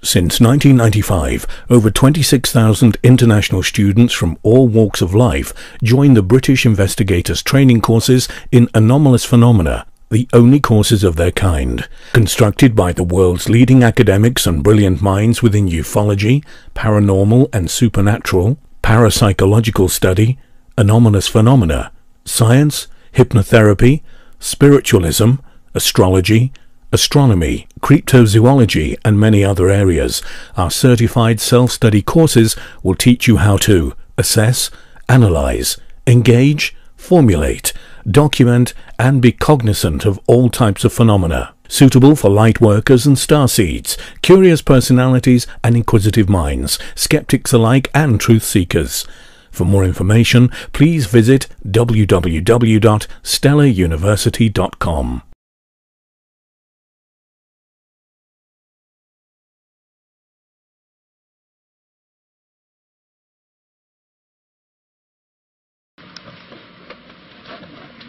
Since 1995, over 26,000 international students from all walks of life joined the British investigators' training courses in anomalous phenomena, the only courses of their kind, constructed by the world's leading academics and brilliant minds within ufology, paranormal and supernatural, parapsychological study, anomalous phenomena, science, hypnotherapy, spiritualism, astrology, astronomy, cryptozoology, and many other areas. Our certified self-study courses will teach you how to assess, analyze, engage, formulate, document, and be cognizant of all types of phenomena, suitable for light workers and starseeds, curious personalities and inquisitive minds, skeptics alike and truth seekers. For more information, please visit www.stellaruniversity.com.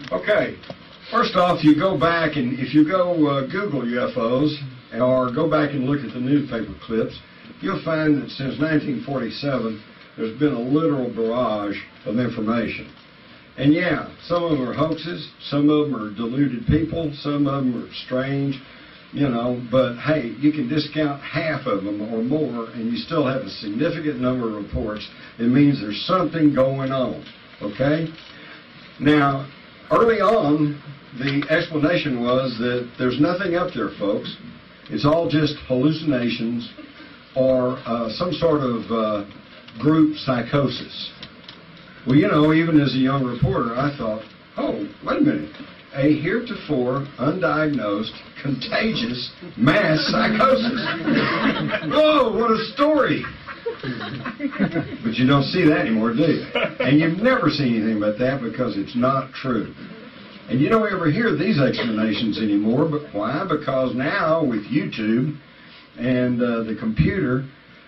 Okay, first off, you go back and if you go Google UFOs or go back and look at the newspaper clips, you'll find that since 1947, there's been a literal barrage of information. And yeah, some of them are hoaxes, some of them are deluded people, some of them are strange, you know, but hey, you can discount half of them or more and you still have a significant number of reports. It means there's something going on, okay? Now, early on, the explanation was that there's nothing up there, folks. It's all just hallucinations or some sort of group psychosis. Well, you know, even as a young reporter, I thought, oh, wait a minute. A heretofore undiagnosed, contagious mass psychosis. Whoa, what a story. But you don't see that anymore, do you? And you've never seen anything about that because it's not true. And you don't ever hear these explanations anymore. But why? Because now with YouTube and the computer,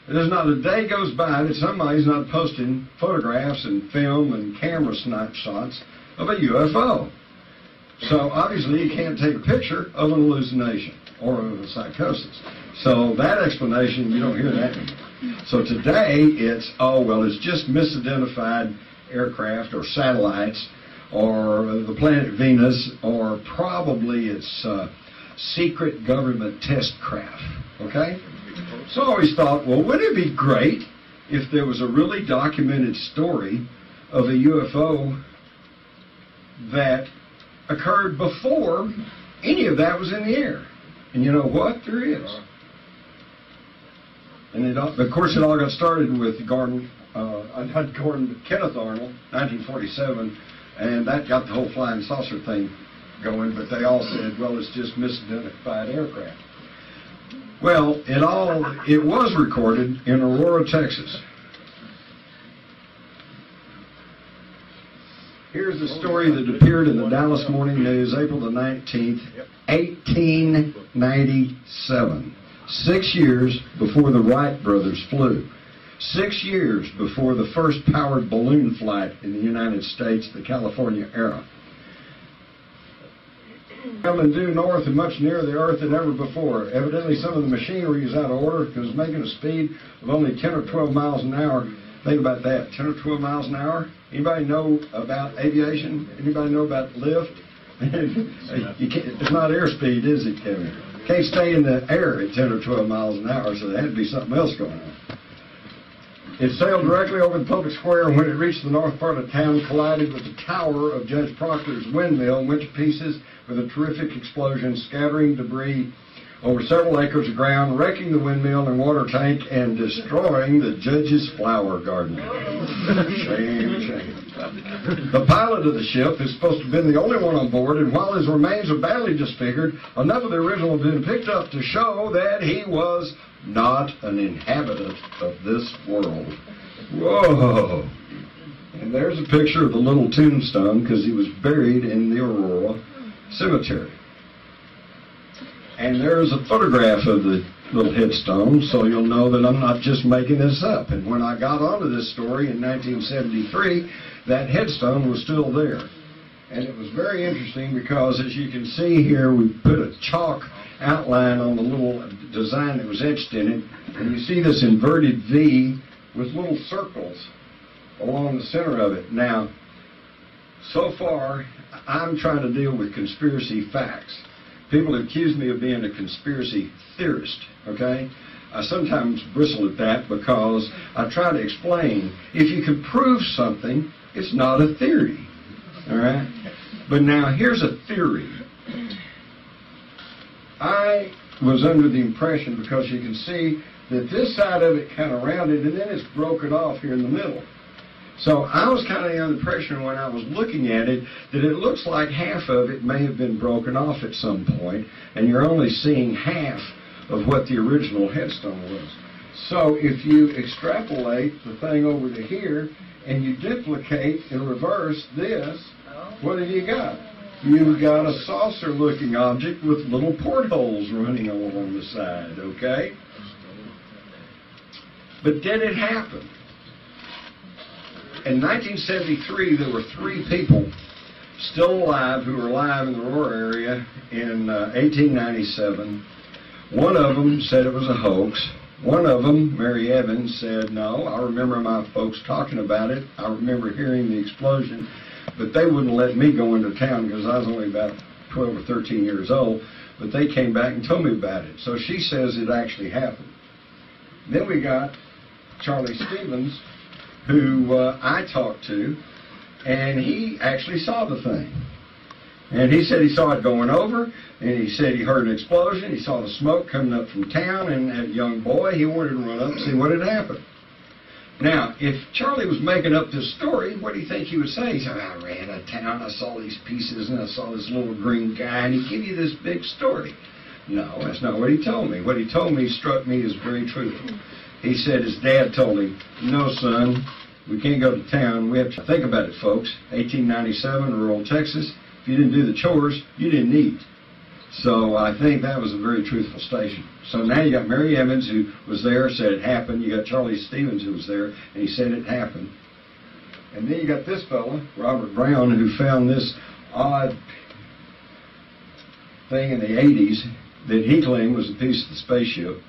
there's not a day goes by that somebody's not posting photographs and film and camera snapshots of a UFO. So obviously you can't take a picture of an hallucination or of a psychosis. So that explanation, you don't hear that anymore. So today it's, oh, well, it's just misidentified aircraft or satellites or the planet Venus, or probably it's secret government test craft, okay? So I always thought, well, wouldn't it be great if there was a really documented story of a UFO that occurred before any of that was in the air? And you know what? There is. And of course, it all got started with Kenneth Arnold, 1947, and that got the whole flying saucer thing going, but they all said, well, it's just misidentified aircraft. Well, it was recorded in Aurora, Texas. Here's the story that appeared in the Dallas Morning News, April the 19th, 1897. 6 years before the Wright brothers flew. 6 years before the first powered balloon flight in the United States, the California era. Coming due north and much nearer the Earth than ever before. Evidently some of the machinery is out of order because it's making a speed of only 10 or 12 miles an hour. Think about that, 10 or 12 miles an hour. Anybody know about aviation? Anybody know about lift? It's not airspeed, is it, Kevin? Can't stay in the air at 10 or 12 miles an hour, so there had to be something else going on. It sailed directly over the public square, and when it reached the north part of town, collided with the tower of Judge Proctor's windmill and went to pieces with a terrific explosion, scattering debris over several acres of ground, wrecking the windmill and water tank, and destroying the judge's flower garden. Shame, shame. The pilot of the ship is supposed to have been the only one on board, and while his remains are badly disfigured, enough of the original have been picked up to show that he was not an inhabitant of this world. Whoa! And there's a picture of the little tombstone because he was buried in the Aurora Cemetery. And there's a photograph of the little headstone, so you'll know that I'm not just making this up. And when I got onto this story in 1973, that headstone was still there. And it was very interesting because, as you can see here, we put a chalk outline on the little design that was etched in it. And you see this inverted V with little circles along the center of it. Now, so far, I'm trying to deal with conspiracy facts. People accuse me of being a conspiracy theorist, okay? I sometimes bristle at that because I try to explain, if you can prove something, it's not a theory, all right? But now, here's a theory. I was under the impression, because you can see that this side of it kind of rounded, and then it's broken off here in the middle. So I was kind of under the impression when I was looking at it that it looks like half of it may have been broken off at some point, and you're only seeing half of what the original headstone was. So if you extrapolate the thing over to here, and you duplicate in reverse this, what have you got? You've got a saucer-looking object with little portholes running along the side, okay? But did it happen? In 1973, there were 3 people still alive who were alive in the Aurora area in 1897. One of them said it was a hoax. One of them, Mary Evans, said, no, I remember my folks talking about it. I remember hearing the explosion, but they wouldn't let me go into town because I was only about 12 or 13 years old, but they came back and told me about it. So she says it actually happened. Then we got Charlie Stevens, who I talked to, and he actually saw the thing. And he said he saw it going over, and he said he heard an explosion, he saw the smoke coming up from town, and that young boy, he wanted to run up and see what had happened. Now, if Charlie was making up this story, what do you think he would say? He said, I ran out of town, I saw these pieces, and I saw this little green guy, and he'd give you this big story. No, that's not what he told me. What he told me struck me as very truthful. He said his dad told him, no, son, we can't go to town. We have to think about it, folks. 1897, rural Texas. If you didn't do the chores, you didn't eat. So I think that was a very truthful statement. So now you got Mary Evans, who was there, said it happened. You got Charlie Stevens, who was there, and he said it happened. And then you got this fella, Robert Brown, who found this odd thing in the 80s that he claimed was a piece of the spaceship,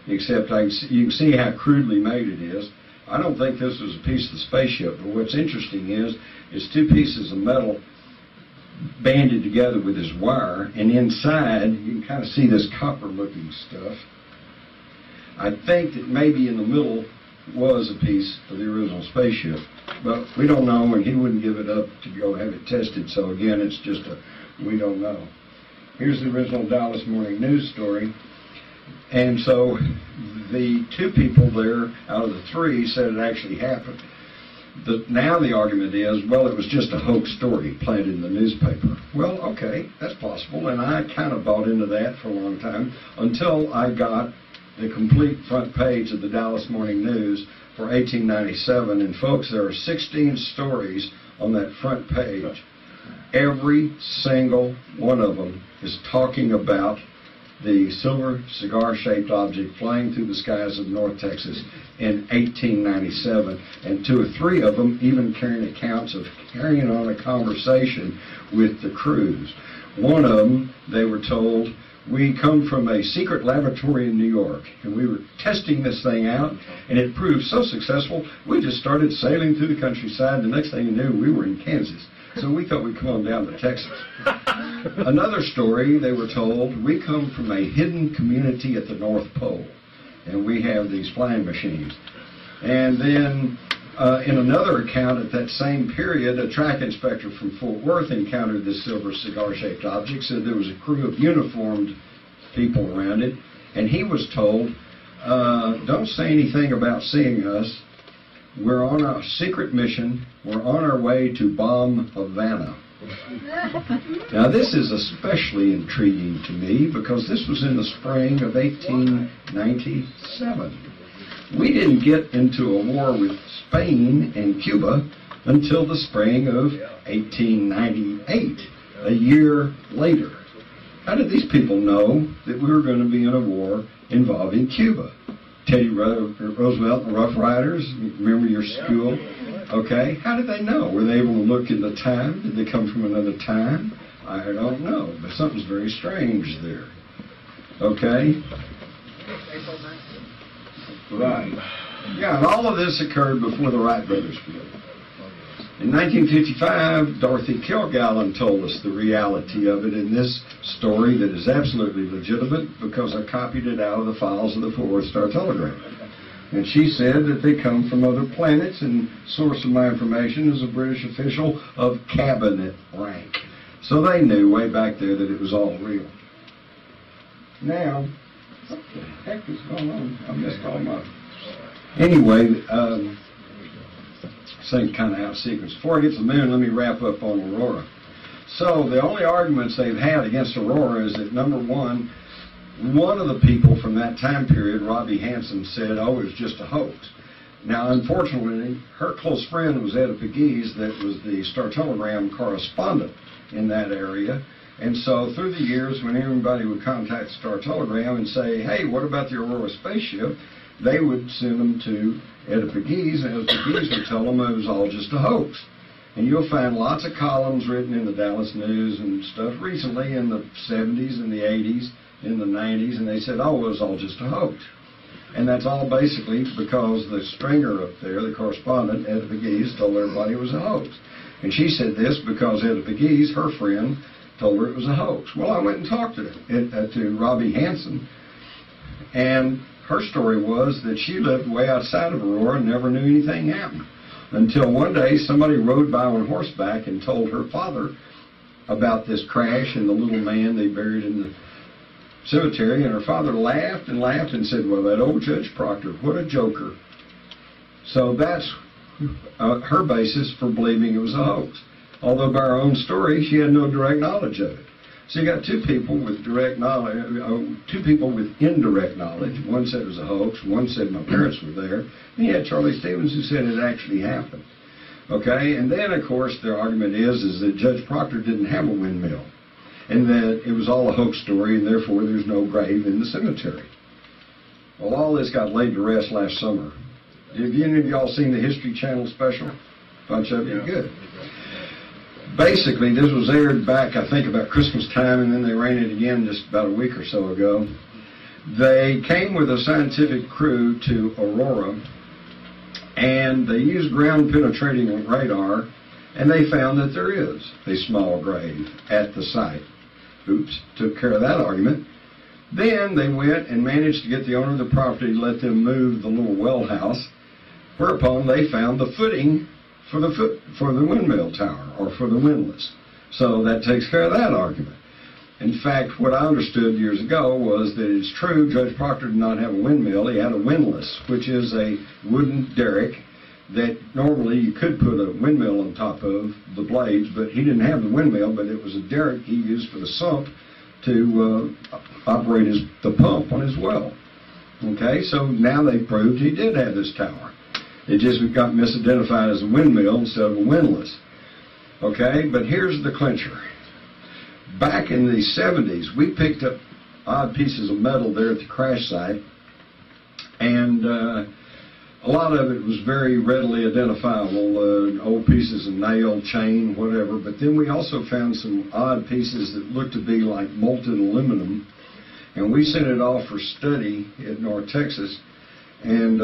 except you can see how crudely made it is. I don't think this was a piece of the spaceship, but what's interesting is 2 pieces of metal banded together with this wire, and inside you can kind of see this copper-looking stuff. I think that maybe in the middle was a piece of the original spaceship, but we don't know, and he wouldn't give it up to go have it tested, so again, it's just we don't know. Here's the original Dallas Morning News story. And so the 2 people there out of the 3 said it actually happened. Now the argument is, well, it was just a hoax story planted in the newspaper. Well, okay, that's possible, and I kind of bought into that for a long time until I got the complete front page of the Dallas Morning News for 1897. And folks, there are 16 stories on that front page. Every single one of them is talking about the silver cigar-shaped object flying through the skies of North Texas in 1897, and 2 or 3 of them even carrying accounts of carrying on a conversation with the crews. One of them, they were told, we come from a secret laboratory in New York, and we were testing this thing out, and it proved so successful, we just started sailing through the countryside. The next thing you knew, we were in Kansas. So we thought we'd come on down to Texas. Another story, they were told, we come from a hidden community at the North Pole, and we have these flying machines. And then in another account at that same period, a track inspector from Fort Worth encountered this silver cigar-shaped object, said there was a crew of uniformed people around it, and he was told, don't say anything about seeing us. We're on a secret mission. We're on our way to bomb Havana. Now, this is especially intriguing to me because this was in the spring of 1897. We didn't get into a war with Spain and Cuba until the spring of 1898, a year later. How did these people know that we were going to be in a war involving Cuba? Teddy Roosevelt and the Rough Riders, remember your school? Okay, how did they know? Were they able to look at the time? Did they come from another time? I don't know, but something's very strange there. Okay? Right. Yeah, and all of this occurred before the Wright brothers split. In 1955, Dorothy Kilgallen told us the reality of it in this story that is absolutely legitimate because I copied it out of the files of the Forward Star Telegram. And she said that they come from other planets, and source of my information is a British official of cabinet rank. So they knew way back there that it was all real. Now, what the heck is going on? I missed all my... Anyway, this thing's kind of out of sequence. Before I get to the moon, let me wrap up on Aurora. So the only arguments they've had against Aurora is that, number one of the people from that time period, Robbie Hansen, said, oh, it was just a hoax. Now, unfortunately, her close friend was Etta Pegues, that was the Star Telegram correspondent in that area. And so through the years, when everybody would contact Star Telegram and say, hey, what about the Aurora spaceship, they would send them to Etta Pegues, and Etta Pegues would tell them it was all just a hoax. And you'll find lots of columns written in the Dallas News and stuff recently in the 70s and the 80s, in the 90s, and they said, oh, it was all just a hoax. And that's all basically because the stringer up there, the correspondent, Etta Pegues, told everybody it was a hoax. And she said this because Etta Pegues, her friend, told her it was a hoax. Well, I went and talked to Robbie Hansen, and her story was that she lived way outside of Aurora and never knew anything happened. Until one day somebody rode by on horseback and told her father about this crash and the little man they buried in the cemetery, and her father laughed and laughed and said, well, that old Judge Proctor, what a joker. So that's her basis for believing it was a hoax. Although by her own story, she had no direct knowledge of it. So you got two people with direct knowledge, two people with indirect knowledge. One said it was a hoax. One said my parents were there. And you had Charlie Stevens who said it actually happened. Okay, and then of course their argument is that Judge Proctor didn't have a windmill, and that it was all a hoax story, and therefore there's no grave in the cemetery. Well, all this got laid to rest last summer. Have any of y'all seen the History Channel special? Bunch of you? Good. Basically, this was aired back, I think, about Christmas time, and then they ran it again just about a week or so ago. They came with a scientific crew to Aurora, and they used ground-penetrating radar, and they found that there is a small grave at the site. Oops, took care of that argument. Then they went and managed to get the owner of the property to let them move the little well house, whereupon they found the footing for the windmill tower, or for the windlass. So that takes care of that argument. In fact, what I understood years ago was that it's true Judge Proctor did not have a windmill. He had a windlass, which is a wooden derrick that normally you could put a windmill on top of the blades, but he didn't have the windmill, but it was a derrick he used for the sump to operate the pump on his well. Okay, so now they proved he did have this tower. It just got misidentified as a windmill instead of a windlass. Okay, but here's the clincher. Back in the 70s, we picked up odd pieces of metal there at the crash site, and a lot of it was very readily identifiable, old pieces of nail, chain, whatever, but then we also found some odd pieces that looked to be like molten aluminum, and we sent it off for study in North Texas. And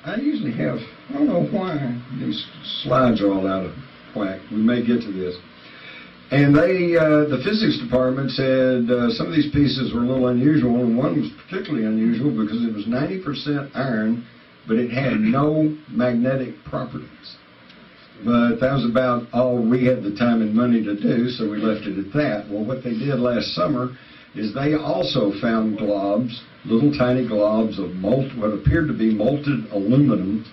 I usually have, I don't know why, these slides are all out of whack. We may get to this. And they, the physics department said some of these pieces were a little unusual, and one was particularly unusual because it was 90% iron, but it had no magnetic properties. But that was about all we had the time and money to do, so we left it at that. Well, what they did last summer is they also found globs, little tiny globs of what appeared to be molten aluminum,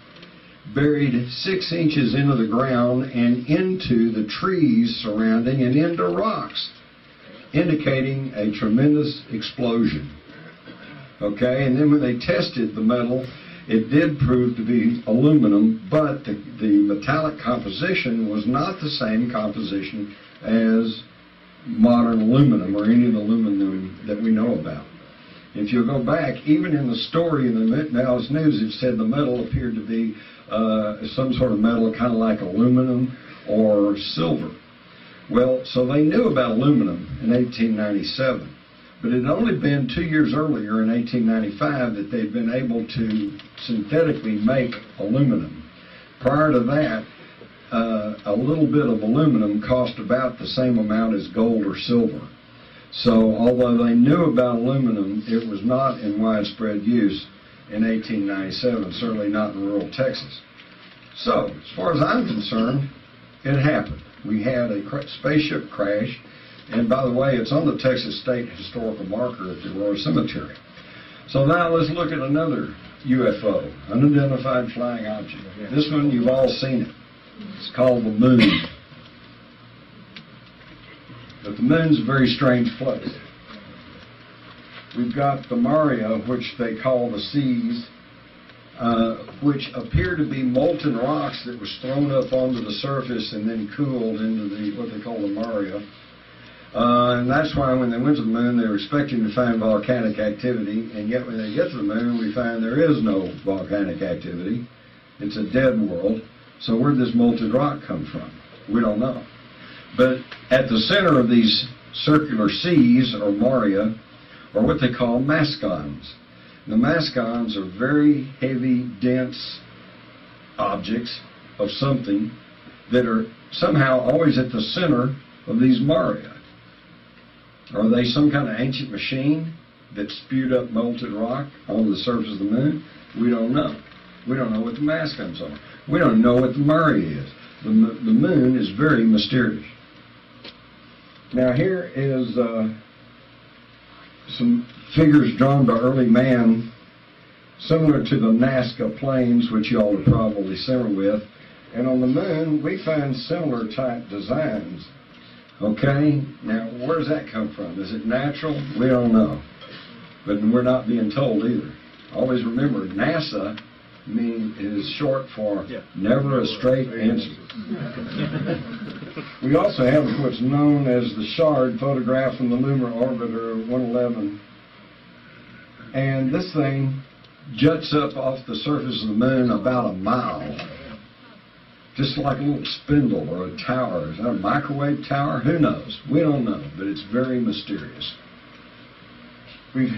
buried 6 inches into the ground and into the trees surrounding and into rocks, indicating a tremendous explosion. Okay, and then when they tested the metal, it did prove to be aluminum, but the metallic composition was not the same composition as modern aluminum or any of the aluminum that we know about. If you go back, even in the story in the Dallas News, it said the metal appeared to be some sort of metal kind of like aluminum or silver. Well, so they knew about aluminum in 1897. But it had only been 2 years earlier, in 1895, that they'd been able to synthetically make aluminum. Prior to that, a little bit of aluminum cost about the same amount as gold or silver. So although they knew about aluminum, it was not in widespread use in 1897, certainly not in rural Texas. So, as far as I'm concerned, it happened. We had a spaceship crash, and by the way, it's on the Texas State Historical Marker at the Aurora Cemetery. So now let's look at another UFO, unidentified flying object. This one, you've all seen it. It's called the moon. But the moon's a very strange place. We've got the Maria, which they call the seas, which appear to be molten rocks that was thrown up onto the surface and then cooled into what they call the Maria. And that's why when they went to the moon, they were expecting to find volcanic activity, and yet when they get to the moon, we find there is no volcanic activity. It's a dead world. So where did this molten rock come from? We don't know. But at the center of these circular seas, or Maria, are what they call mascons. The mascons are very heavy, dense objects of something that are somehow always at the center of these Maria. Are they some kind of ancient machine that spewed up molten rock on the surface of the moon? We don't know. We don't know what the mascons are. We don't know what the Maria is. The moon is very mysterious. Now here is some figures drawn by early man, similar to the Nazca plains, which you all are probably similar with. And on the moon, we find similar type designs. Okay, now where does that come from? Is it natural? We don't know. But we're not being told either. Always remember, NASA is short for never a straight answer. We also have what's known as the shard photograph from the Lunar Orbiter 111. And this thing juts up off the surface of the moon about a mile. Just like a little spindle or a tower. Is that a microwave tower? Who knows? We don't know, but it's very mysterious. We've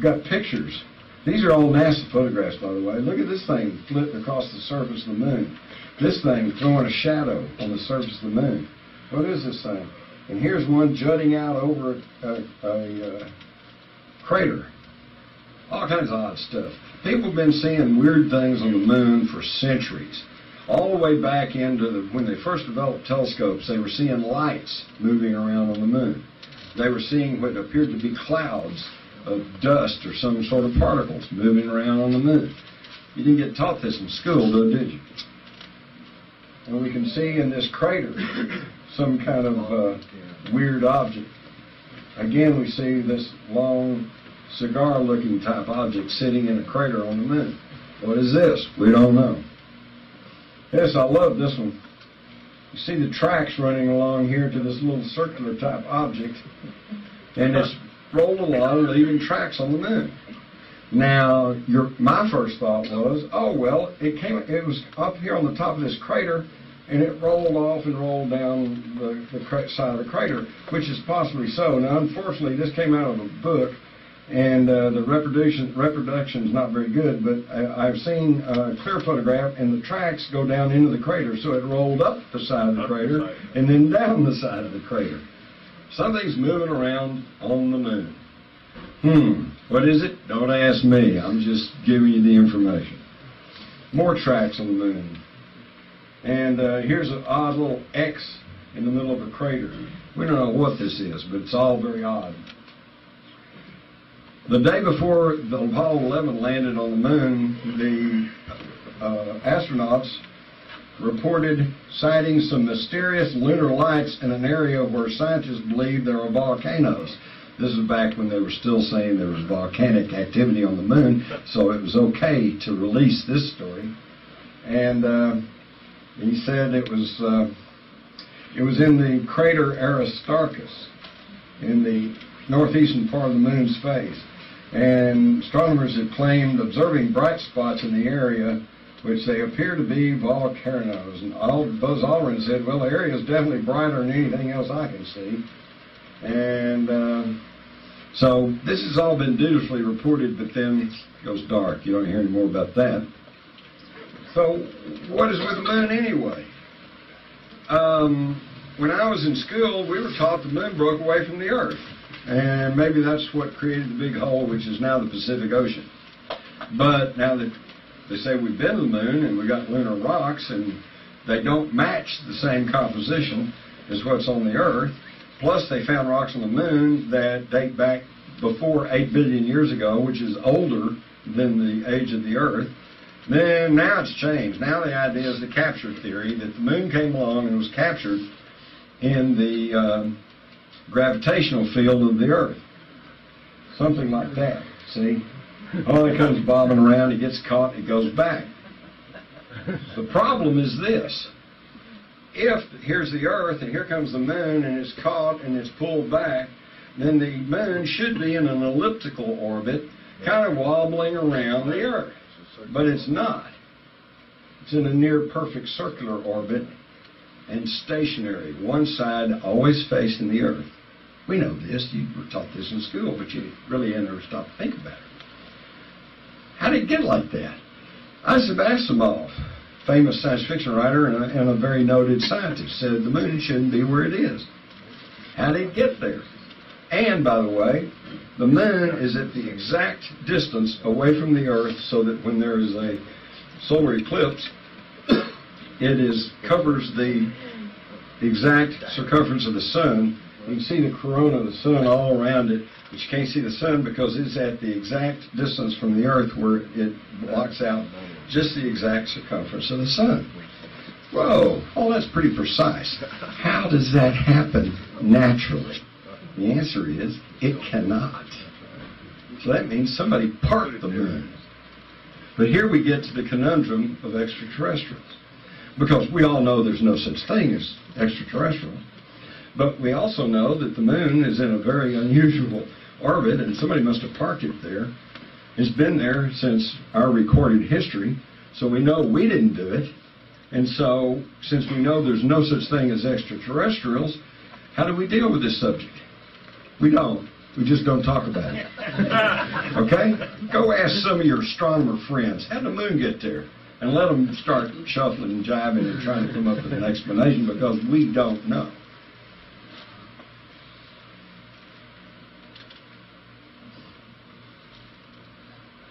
got pictures. These are all NASA photographs, by the way. Look at this thing flipped across the surface of the moon. This thing throwing a shadow on the surface of the moon. What is this thing? And here's one jutting out over a crater. All kinds of odd stuff. People have been seeing weird things on the moon for centuries. All the way back into when they first developed telescopes, they were seeing lights moving around on the moon. They were seeing what appeared to be clouds of dust or some sort of particles moving around on the moon. You didn't get taught this in school, though, did you? And we can see in this crater some kind of weird object. Again, we see this long cigar-looking type object sitting in a crater on the moon. What is this? We don't know. Yes, I love this one. You see the tracks running along here to this little circular type object, and it's rolled along, leaving tracks on the moon. Now, my first thought was, oh well, it was up here on the top of this crater, and it rolled off and rolled down the side of the crater, which is possibly so. Now, unfortunately, this came out of a book, and the reproduction is not very good, but I've seen a clear photograph, and the tracks go down into the crater, so it rolled up the side of the crater and then down the side of the crater. Something's moving around on the moon. What is it? Don't ask me. I'm just giving you the information. More tracks on the moon. And here's an odd little X in the middle of a crater. We don't know what this is, but it's all very odd. The day before the Apollo 11 landed on the moon, the astronauts reported sighting some mysterious lunar lights in an area where scientists believe there are volcanoes. This is back when they were still saying there was volcanic activity on the moon, so it was okay to release this story. And he said it was in the crater Aristarchus in the northeastern part of the moon's face. And astronomers have claimed observing bright spots in the area, which they appear to be volcanoes. And Buzz Aldrin said, well, the area is definitely brighter than anything else I can see. And So this has all been dutifully reported, but then it goes dark. You don't hear any more about that. So what is with the moon anyway? When I was in school, we were taught the moon broke away from the Earth. And maybe that's what created the big hole, which is now the Pacific Ocean. But now that they say we've been to the moon and we got lunar rocks and they don't match the same composition as what's on the Earth, plus they found rocks on the moon that date back before 8 billion years ago, which is older than the age of the Earth, then now it's changed. Now the idea is the capture theory, that the moon came along and was captured in the gravitational field of the Earth. Something like that, see? Oh, it comes bobbing around, it gets caught, it goes back. The problem is this. If here's the Earth and here comes the moon and it's caught and it's pulled back, then the moon should be in an elliptical orbit, kind of wobbling around the Earth. But it's not. It's in a near perfect circular orbit and stationary, one side always facing the Earth. We know this, you were taught this in school, but you really never stopped to think about it. How did it get like that? Isaac Asimov, famous science fiction writer and a very noted scientist, said the moon shouldn't be where it is. How did it get there? And, by the way, the moon is at the exact distance away from the Earth so that when there is a solar eclipse, it covers the exact circumference of the sun. You can see the corona of the sun all around it, but you can't see the sun because it's at the exact distance from the Earth where it blocks out just the exact circumference of the sun. Whoa, oh, that's pretty precise. How does that happen naturally? The answer is, it cannot. So that means somebody parked the moon. But here we get to the conundrum of extraterrestrials. Because we all know there's no such thing as extraterrestrials. But we also know that the moon is in a very unusual orbit, and somebody must have parked it there. It's been there since our recorded history, so we know we didn't do it. And so, since we know there's no such thing as extraterrestrials, how do we deal with this subject? We don't. We just don't talk about it. Okay? Go ask some of your astronomer friends, how did the moon get there? And let them start shuffling and jiving and trying to come up with an explanation, because we don't know.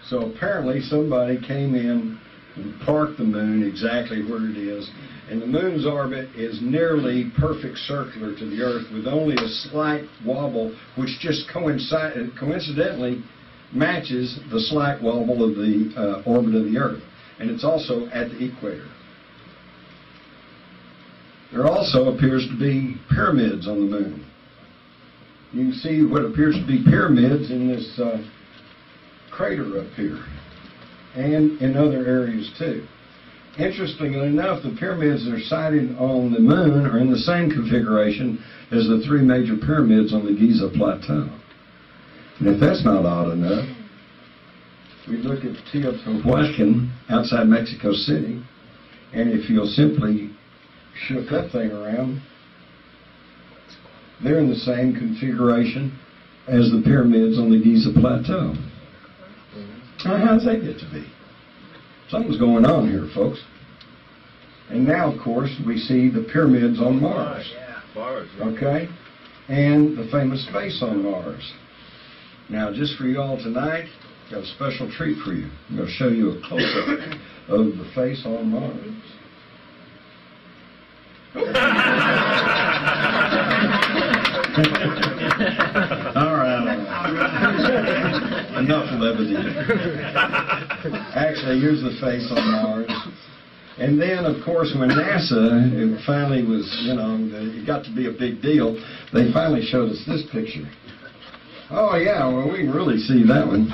So apparently somebody came in and parked the moon exactly where it is. And the moon's orbit is nearly perfect circular to the Earth with only a slight wobble, which just coincidentally matches the slight wobble of the orbit of the Earth. And it's also at the equator. There also appears to be pyramids on the moon. You can see what appears to be pyramids in this crater up here, and in other areas too. Interestingly enough, the pyramids that are sighted on the moon are in the same configuration as the three major pyramids on the Giza Plateau. And if that's not odd enough, we look at Teotihuacan outside Mexico City, and if you'll simply shift that thing around, they're in the same configuration as the pyramids on the Giza Plateau. Now, how does that get to be? Something's going on here, folks. And now, of course, we see the pyramids on Mars. Okay? And the famous face on Mars. Now, just for you all tonight, I've got a special treat for you. I'm going to show you a close-up of the face on Mars. All right. Enough levity. Actually, here's the face on Mars. And then, of course, when NASA finally was, it got to be a big deal, they finally showed us this picture. Oh, yeah, well, we can really see that one.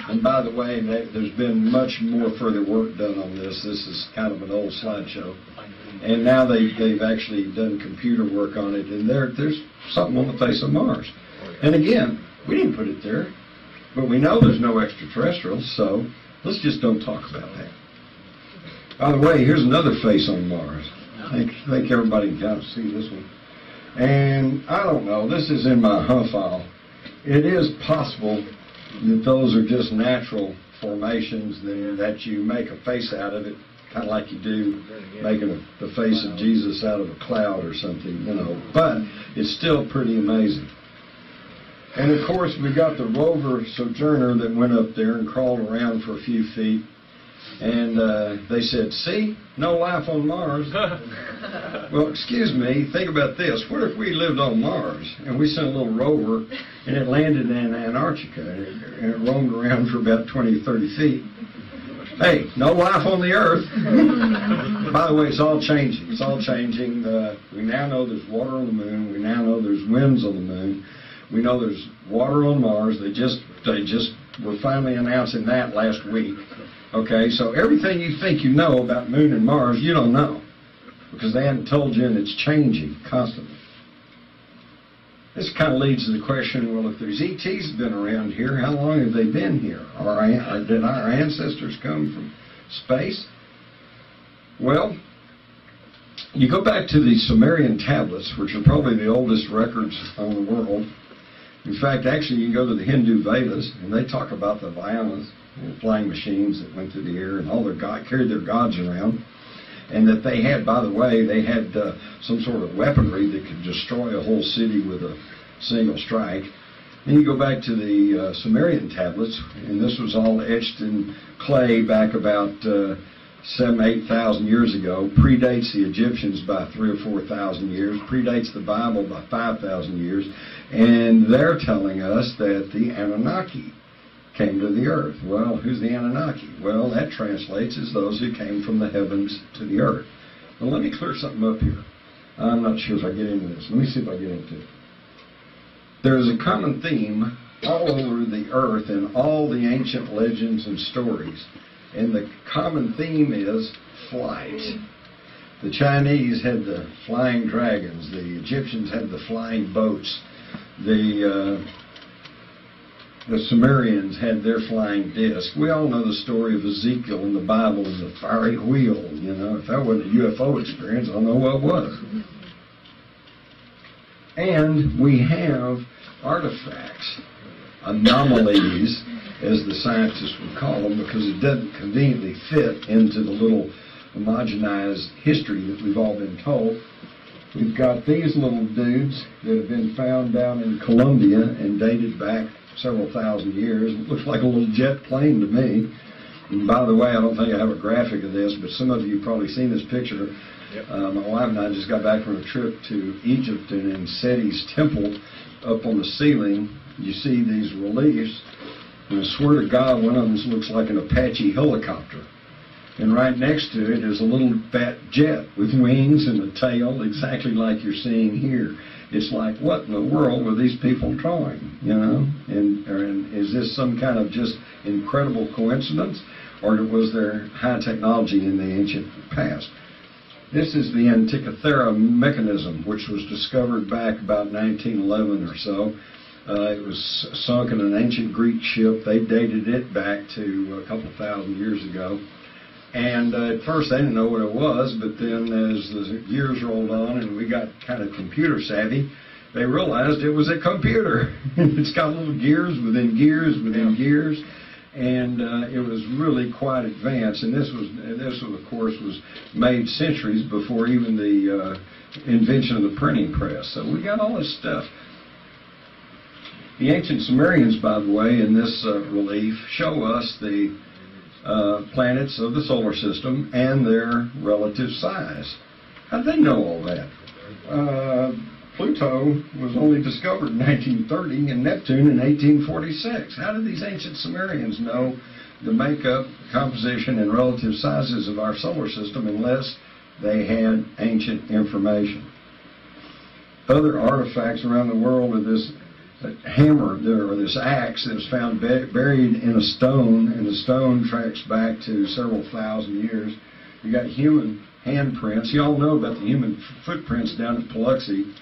And by the way, there's been much more further work done on this. This is kind of an old slideshow. And now they've actually done computer work on it, and there's something on the face of Mars. And again, we didn't put it there, but we know there's no extraterrestrials, so let's just don't talk about that. By the way, here's another face on Mars. I think everybody can kind of see this one. And I don't know, this is in my HUF file. it is possible that those are just natural formations, that you make a face out of it, kind of like you do making the face of Jesus out of a cloud or something, you know. But it's still pretty amazing. And of course, we got the rover Sojourner that went up there and crawled around for a few feet. And they said, see, no life on Mars. Well, excuse me, think about this. What if we lived on Mars and we sent a little rover and it landed in Antarctica and it roamed around for about 20 or 30 feet? Hey, no life on the Earth. By the way, it's all changing. It's all changing. We now know there's water on the moon. We now know there's winds on the moon. We know there's water on Mars. They just were finally announcing that last week. Okay, so everything you think you know about Moon and Mars, you don't know, because they haven't told you, and it's changing constantly. This kind of leads to the question, well, if there's ETs been around here, how long have they been here? Did our ancestors come from space? Well, you go back to the Sumerian tablets, which are probably the oldest records on the world. In fact, actually, you can go to the Hindu Vedas, and they talk about the Vayanas, flying machines that went through the air, and all their carried their gods around, and that they had, by the way, they had some sort of weaponry that could destroy a whole city with a single strike. Then you go back to the Sumerian tablets, and this was all etched in clay back about 7,000-8,000 years ago. Predates the Egyptians by 3,000 or 4,000 years. Predates the Bible by 5,000 years, and they're telling us that the Anunnaki came to the earth. Well, who's the Anunnaki? Well, that translates as those who came from the heavens to the earth. Well, let me clear something up here. I'm not sure if I get into this. Let me see if I get into it. There's a common theme all over the earth in all the ancient legends and stories, and the common theme is flight. The Chinese had the flying dragons. The Egyptians had the flying boats. The Sumerians had their flying disc. We all know the story of Ezekiel in the Bible and the fiery wheel. You know, if that wasn't a UFO experience, I don't know what was. And we have artifacts, anomalies, as the scientists would call them, because it doesn't conveniently fit into the little homogenized history that we've all been told. We've got these little dudes that have been found down in Colombia and dated back several thousand years. It looks like a little jet plane to me. And by the way, I don't think I have a graphic of this, but some of you have probably seen this picture. Yep. My wife and I just got back from a trip to Egypt, and in Seti's temple, up on the ceiling, you see these reliefs, and I swear to God, one of them looks like an Apache helicopter. And right next to it is a little fat jet with wings and a tail, exactly like you're seeing here. It's like, what in the world were these people drawing, you know? And is this some kind of just incredible coincidence, or was there high technology in the ancient past? This is the Antikythera mechanism, which was discovered back about 1911 or so. It was sunk in an ancient Greek ship. They dated it back to a couple thousand years ago. And at first they didn't know what it was, but then as the years rolled on and we got kind of computer savvy, they realized it was a computer. It's got little gears within gears within gears, and it was really quite advanced. And this of course was made centuries before even the invention of the printing press. So we got all this stuff. The ancient Sumerians, by the way, in this relief, show us the planets of the solar system and their relative size. How did they know all that? Pluto was only discovered in 1930 and Neptune in 1846. How did these ancient Sumerians know the makeup, composition, and relative sizes of our solar system unless they had ancient information? Other artifacts around the world are this hammer or this axe that was found buried in a stone, and the stone tracks back to several thousand years. You got human handprints. You all know about the human footprints down at Biloxi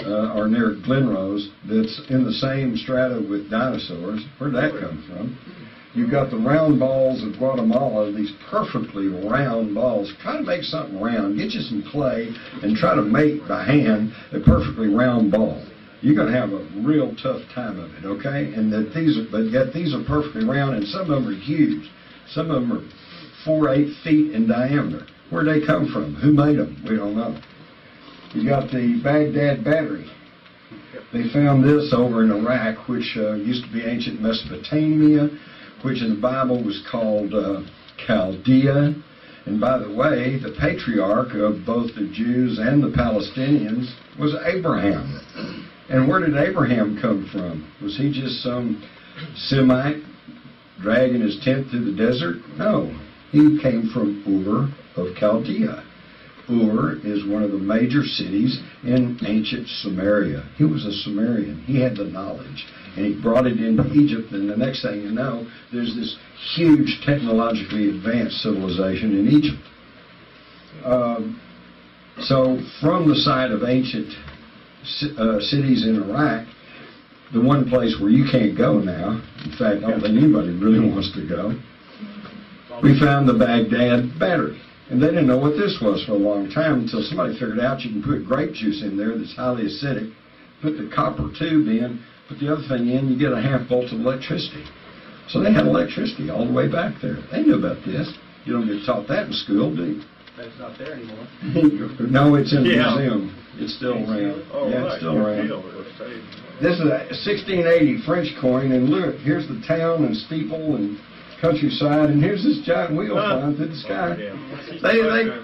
or near Glenrose. That's in the same strata with dinosaurs. Where'd that come from? You've got the round balls of Guatemala, these perfectly round balls. Try to make something round. Get you some clay and try to make by hand a perfectly round ball. you're going to have a real tough time of it, okay? And that but yet these are perfectly round, and some of them are huge. Some of them are 4 or 8 feet in diameter. Where'd they come from? Who made them? We don't know. You got the Baghdad Battery. They found this over in Iraq, which used to be ancient Mesopotamia, which in the Bible was called Chaldea. And by the way, the patriarch of both the Jews and the Palestinians was Abraham. And where did Abraham come from? Was he just some Semite dragging his tent through the desert? No. He came from Ur of Chaldea. Ur is one of the major cities in ancient Sumeria. He was a Sumerian. He had the knowledge, and he brought it into Egypt, and the next thing you know, there's this huge technologically advanced civilization in Egypt. So from the site of ancient cities in Iraq, the one place where you can't go now, in fact, I don't think anybody really wants to go, we found the Baghdad Battery. And they didn't know what this was for a long time until somebody figured out you can put grape juice in there that's highly acidic, put the copper tube in, put the other thing in, you get a half volt of electricity. So they had electricity all the way back there. They knew about this. You don't get taught that in school, do you? That's not there anymore. No, it's in the museum. It's still around. Oh, yeah, right. It's still around. This is a 1680 French coin, and look, here's the town and steeple and countryside, and here's this giant wheel flying through the sky.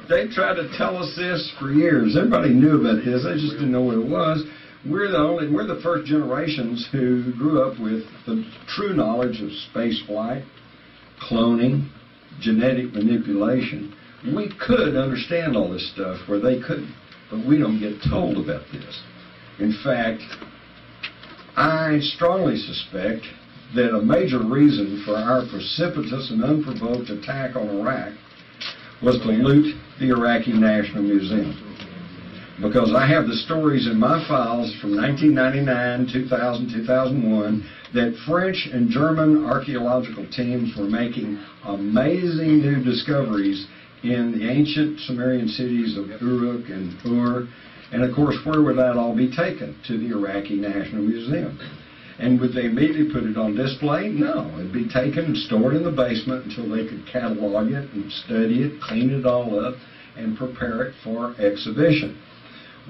They tried to tell us this for years. Everybody knew about this. They just didn't know what it was. We're the first generations who grew up with the true knowledge of space flight, cloning, genetic manipulation. We could understand all this stuff where they couldn't, but we don't get told about this. In fact, I strongly suspect that a major reason for our precipitous and unprovoked attack on Iraq was to loot the Iraqi National Museum. Because I have the stories in my files from 1999, 2000, 2001, that French and German archaeological teams were making amazing new discoveries in the ancient Sumerian cities of Uruk and Ur. And of course, where would that all be taken? To the Iraqi National Museum. And would they immediately put it on display? No. It'd be taken and stored in the basement until they could catalog it and study it, clean it all up, and prepare it for exhibition.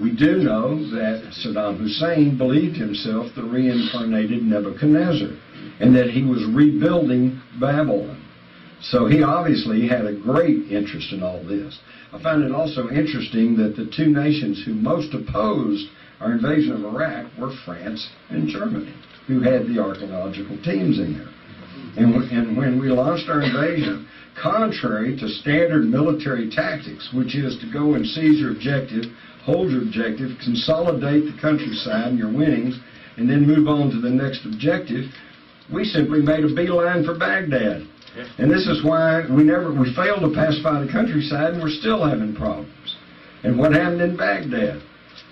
We do know that Saddam Hussein believed himself the reincarnated Nebuchadnezzar, and that he was rebuilding Babylon. So he obviously had a great interest in all this. I find it also interesting that the two nations who most opposed our invasion of Iraq were France and Germany, who had the archaeological teams in there. And when we launched our invasion, contrary to standard military tactics, which is to go and seize your objective, hold your objective, consolidate the countryside and your winnings, and then move on to the next objective, we simply made a beeline for Baghdad. And this is why we failed to pacify the countryside, and we're still having problems. And what happened in Baghdad?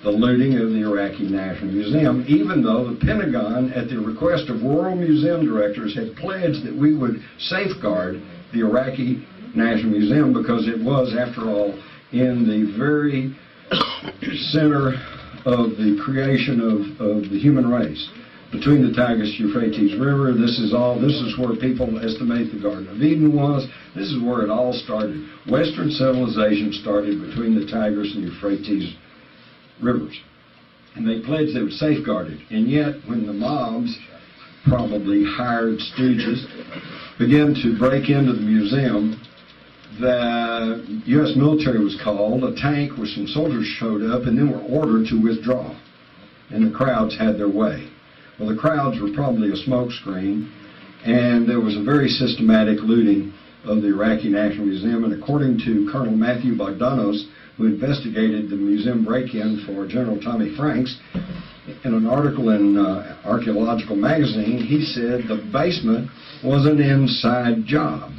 The looting of the Iraqi National Museum, even though the Pentagon, at the request of world museum directors, had pledged that we would safeguard the Iraqi National Museum because it was, after all, in the very center of the creation of the human race. Between the Tigris-Euphrates River, this is where people estimate the Garden of Eden was. This is where it all started. Western civilization started between the Tigris and Euphrates rivers. And they pledged they would safeguard it. And yet, when the mobs, probably hired stooges, began to break into the museum, the U.S. military was called, a tank with some soldiers showed up, and then were ordered to withdraw. And the crowds had their way. Well, the crowds were probably a smokescreen, and there was a very systematic looting of the Iraqi National Museum. And according to Colonel Matthew Bogdanos, who investigated the museum break-in for General Tommy Franks, in an article in Archaeological Magazine, he said the basement was an inside job.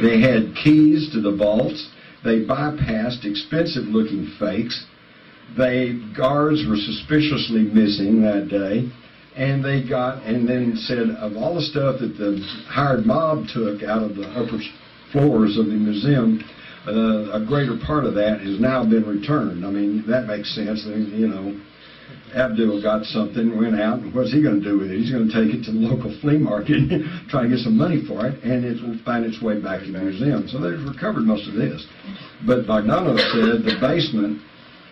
They had keys to the vaults. They bypassed expensive-looking fakes. Guards were suspiciously missing that day. And then said of all the stuff that the hired mob took out of the upper floors of the museum, a greater part of that has now been returned. I mean, that makes sense. You know, Abdul got something, went out, and what's he going to do with it? He's going to take it to the local flea market and try to get some money for it, and it will find its way back to the museum. So they've recovered most of this. But Bogdanov said the basement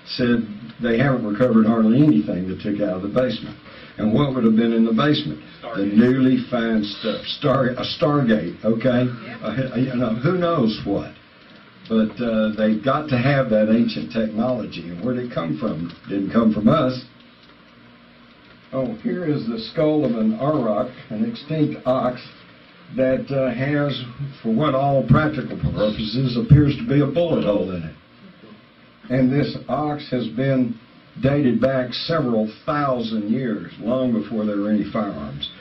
said they haven't recovered hardly anything they took out of the basement. And what would have been in the basement? The newly found stuff. A Stargate, okay? Who knows what? But they've got to have that ancient technology. And where did it come from? It didn't come from us. Oh, here is the skull of an auroch, an extinct ox, that has, for what all practical purposes, appears to be a bullet hole in it. And this ox has been dated back several thousand years, long before there were any firearms.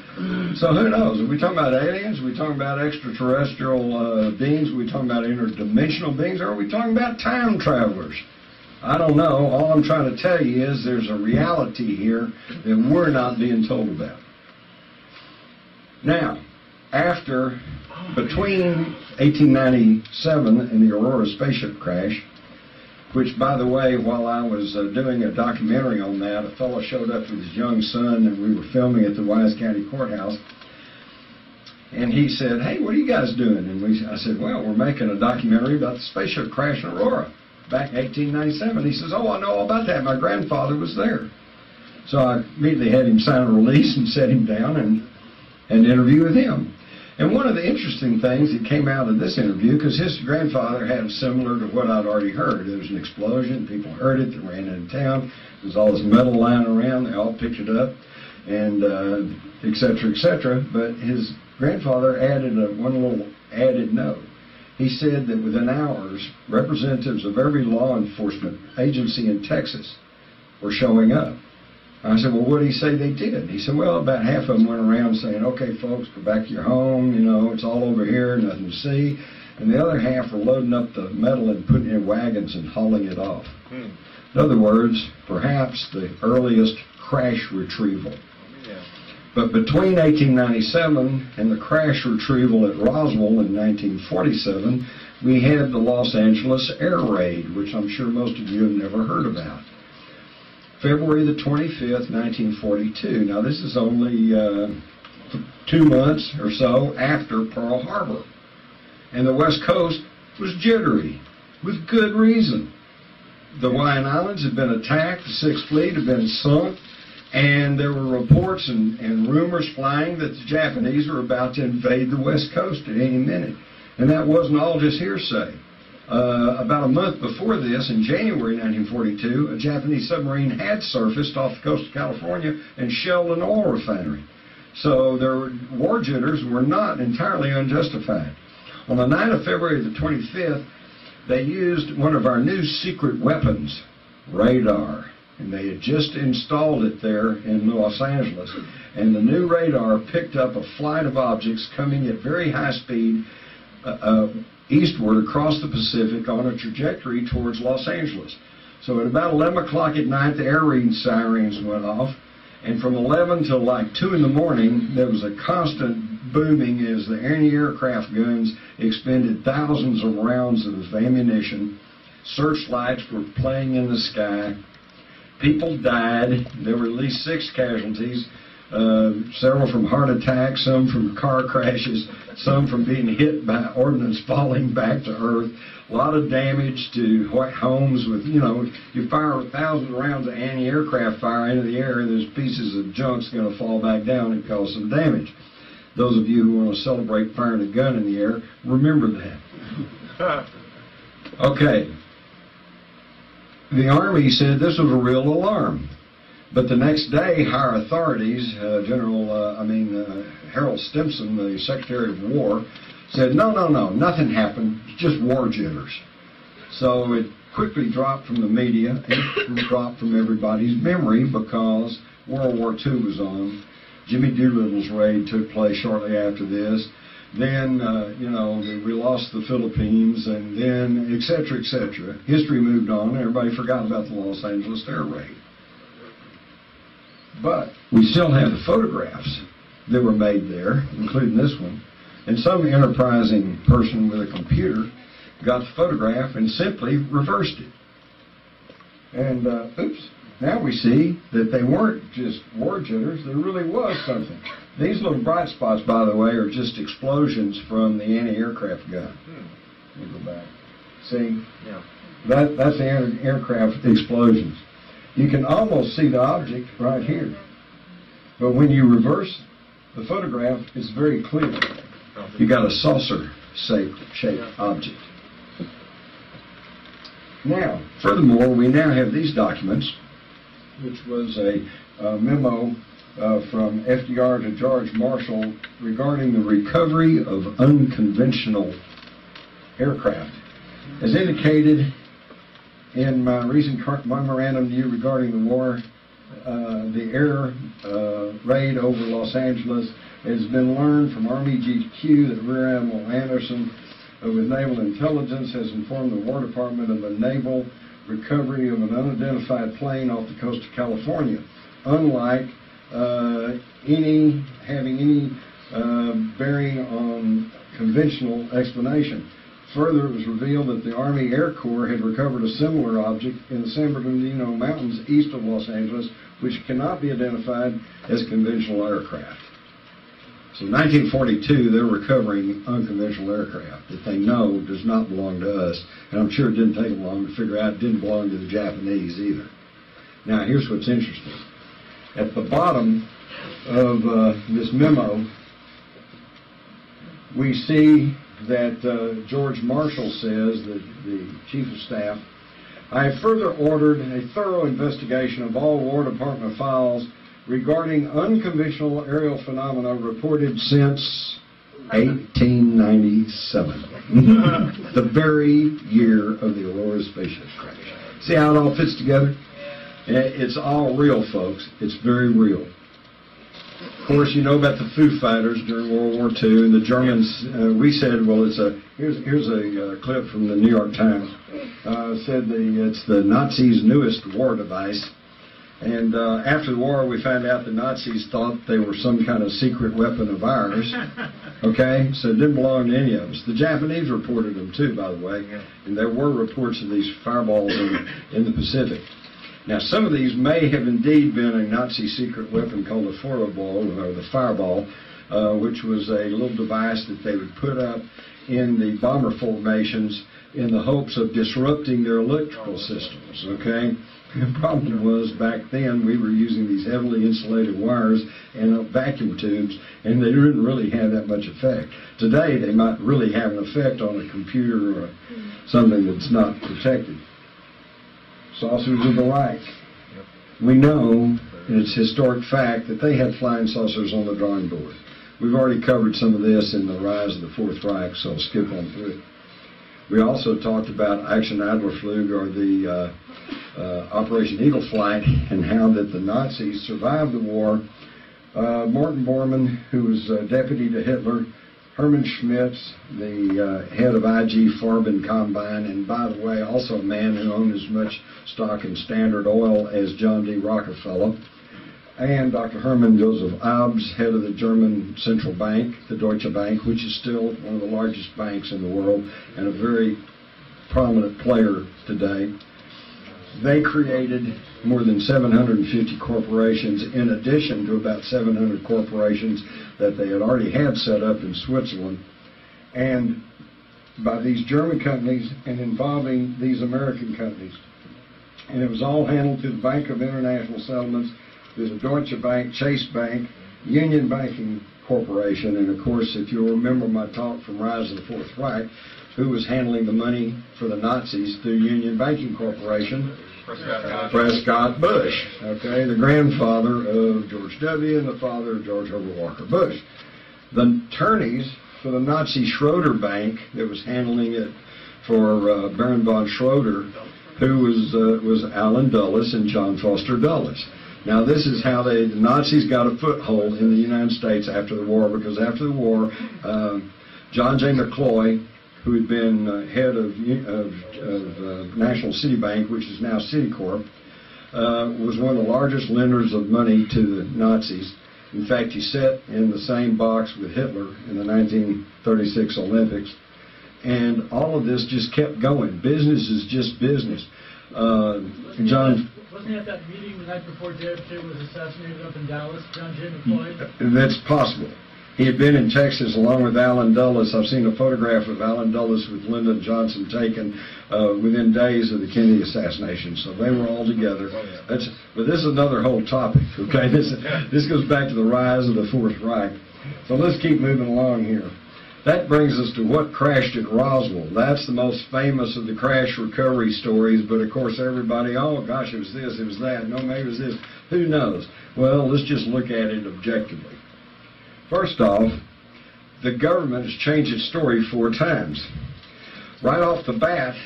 So who knows? Are we talking about aliens? Are we talking about extraterrestrial beings? Are we talking about interdimensional beings? Or are we talking about time travelers? I don't know. All I'm trying to tell you is there's a reality here that we're not being told about. Now, between 1897 and the Aurora spaceship crash, which, by the way, while I was doing a documentary on that, a fellow showed up with his young son, and we were filming at the Wise County Courthouse. And he said, "Hey, what are you guys doing?" And I said, "Well, we're making a documentary about the spaceship crash in Aurora back in 1897. He says, "Oh, I know all about that. My grandfather was there." So I immediately had him sign a release and set him down and interview with him. And one of the interesting things that came out of this interview, because his grandfather had similar to what I'd already heard. There was an explosion, people heard it, they ran into town, there was all this metal lying around, they all picked it up, and et cetera, et cetera. But his grandfather added one little added note. He said that within hours, representatives of every law enforcement agency in Texas were showing up. I said, "Well, what did he say they did?" He said, "Well, about half of them went around saying, 'Okay, folks, go back to your home, it's all over here, nothing to see.' And the other half were loading up the metal and putting it in wagons and hauling it off." In other words, perhaps the earliest crash retrieval. But between 1897 and the crash retrieval at Roswell in 1947, we had the Los Angeles air raid, which I'm sure most of you have never heard about. February the 25th, 1942. Now, this is only 2 months or so after Pearl Harbor. And the West Coast was jittery, with good reason. The Hawaiian Islands had been attacked, the Sixth Fleet had been sunk, and there were reports and rumors flying that the Japanese were about to invade the West Coast at any minute. And that wasn't all just hearsay. About a month before this, in January 1942, a Japanese submarine had surfaced off the coast of California and shelled an oil refinery. So their war jitters were not entirely unjustified. On the night of February the 25th, they used one of our new secret weapons, radar. And they had just installed it there in Los Angeles. And the new radar picked up a flight of objects coming at very high speed eastward across the Pacific on a trajectory towards Los Angeles. So at about 11 o'clock at night, the air raid sirens went off. And from 11 till like 2 in the morning, there was a constant booming as the anti-aircraft guns expended thousands of rounds of ammunition. Searchlights were playing in the sky. People died. There were at least 6 casualties, several from heart attacks, some from car crashes, some from being hit by ordnance falling back to earth. A lot of damage to homes with, you fire 1,000 rounds of anti-aircraft fire into the air, and there's pieces of junk's going to fall back down and cause some damage. Those of you who want to celebrate firing a gun in the air, remember that. Okay. The Army said this was a real alarm. But the next day, higher authorities, Harold Stimson, the Secretary of War, said, no, nothing happened, it's just war jitters. So it quickly dropped from the media, and it dropped from everybody's memory because World War II was on. Jimmy Doolittle's raid took place shortly after this. Then, we lost the Philippines, and then, et cetera, et cetera. History moved on, and everybody forgot about the Los Angeles air raid. But we still have the photographs that were made there, including this one. And some enterprising person with a computer got the photograph and simply reversed it. And, oops, Now we see that they weren't just war jitters, there really was something. These little bright spots, by the way, are just explosions from the anti-aircraft gun. Let me go back. See? Yeah. That's the aircraft explosions. You can almost see the object right here. But when you reverse the photograph, it's very clear. You got a saucer-shaped object. Now, furthermore, we now have these documents, which was a memo from FDR to George Marshall regarding the recovery of unconventional aircraft. As indicated in my recent memorandum to you regarding the war, the air raid over Los Angeles, it has been learned from Army GQ that Rear Admiral Anderson with Naval Intelligence has informed the War Department of a naval recovery of an unidentified plane off the coast of California, unlike having any bearing on conventional explanation. Further, it was revealed that the Army Air Corps had recovered a similar object in the San Bernardino Mountains east of Los Angeles, which cannot be identified as conventional aircraft. So in 1942, they're recovering unconventional aircraft that they know does not belong to us, and I'm sure it didn't take them long to figure out it didn't belong to the Japanese either. Now, here's what's interesting. At the bottom of this memo, we see that George Marshall says, that the Chief of Staff, I have further ordered a thorough investigation of all War Department files regarding unconventional aerial phenomena reported since 1897, the very year of the Aurora spaceship crash. See how it all fits together? It's all real, folks. It's very real. Of course, you know about the Foo Fighters during World War II, and the Germans. We said, well, here's a clip from the New York Times. Said it's the Nazis' newest war device. And after the war, we found out the Nazis thought they were some kind of secret weapon of ours. Okay? So it didn't belong to any of us. The Japanese reported them too, by the way. And there were reports of these fireballs in the Pacific. Now, some of these may have indeed been a Nazi secret weapon called the Fireball, or the Fireball, which was a little device that they would put up in the bomber formations in the hopes of disrupting their electrical systems, okay? The problem was, back then, we were using these heavily insulated wires and vacuum tubes, and they didn't really have that much effect. Today, they might really have an effect on a computer or something that's not protected. Saucers of the like. We know, and it's historic fact, that they had flying saucers on the drawing board. We've already covered some of this in the rise of the Fourth Reich, so I'll skip on through it. We also talked about Action Adlerflug, or the Operation Eagle Flight, and how that the Nazis survived the war. Martin Bormann, who was deputy to Hitler, Hermann Schmitz, the head of IG Farben Combine, and by the way, also a man who owned as much stock in Standard Oil as John D. Rockefeller, and Dr. Hermann Joseph Abs, head of the German Central Bank, the Deutsche Bank, which is still one of the largest banks in the world and a very prominent player today. They created more than 750 corporations, in addition to about 700 corporations that they had already had set up in Switzerland, and by these German companies and involving these American companies. And it was all handled through the Bank of International Settlements. There's a Deutsche Bank, Chase Bank, Union Banking Corporation, and of course, if you'll remember my talk from Rise of the Fourth Reich, who was handling the money for the Nazis through Union Banking Corporation? Prescott Bush, okay, the grandfather of George W. and the father of George Herbert Walker Bush. The attorneys for the Nazi Schroeder Bank that was handling it for Baron von Schroeder, who was Allen Dulles and John Foster Dulles. Now, this is how the Nazis got a foothold in the United States after the war, because after the war, John J. McCloy, who had been head of National City Bank, which is now Citicorp, was one of the largest lenders of money to the Nazis. In fact, he sat in the same box with Hitler in the 1936 Olympics. And all of this just kept going. Business is just business. John. Wasn't he at that meeting the night before JFK was assassinated up in Dallas, John J. McCloy? That's possible. He had been in Texas along with Allen Dulles. I've seen a photograph of Allen Dulles with Lyndon Johnson taken within days of the Kennedy assassination. So they were all together. But this is another whole topic, okay? This goes back to the rise of the Fourth Reich. So let's keep moving along here. That brings us to what crashed at Roswell. That's the most famous of the crash recovery stories, but of course everybody, oh gosh, it was this, it was that, no, maybe it was this, who knows? Well, let's just look at it objectively. First off, the government has changed its story 4 times. Right off the bat,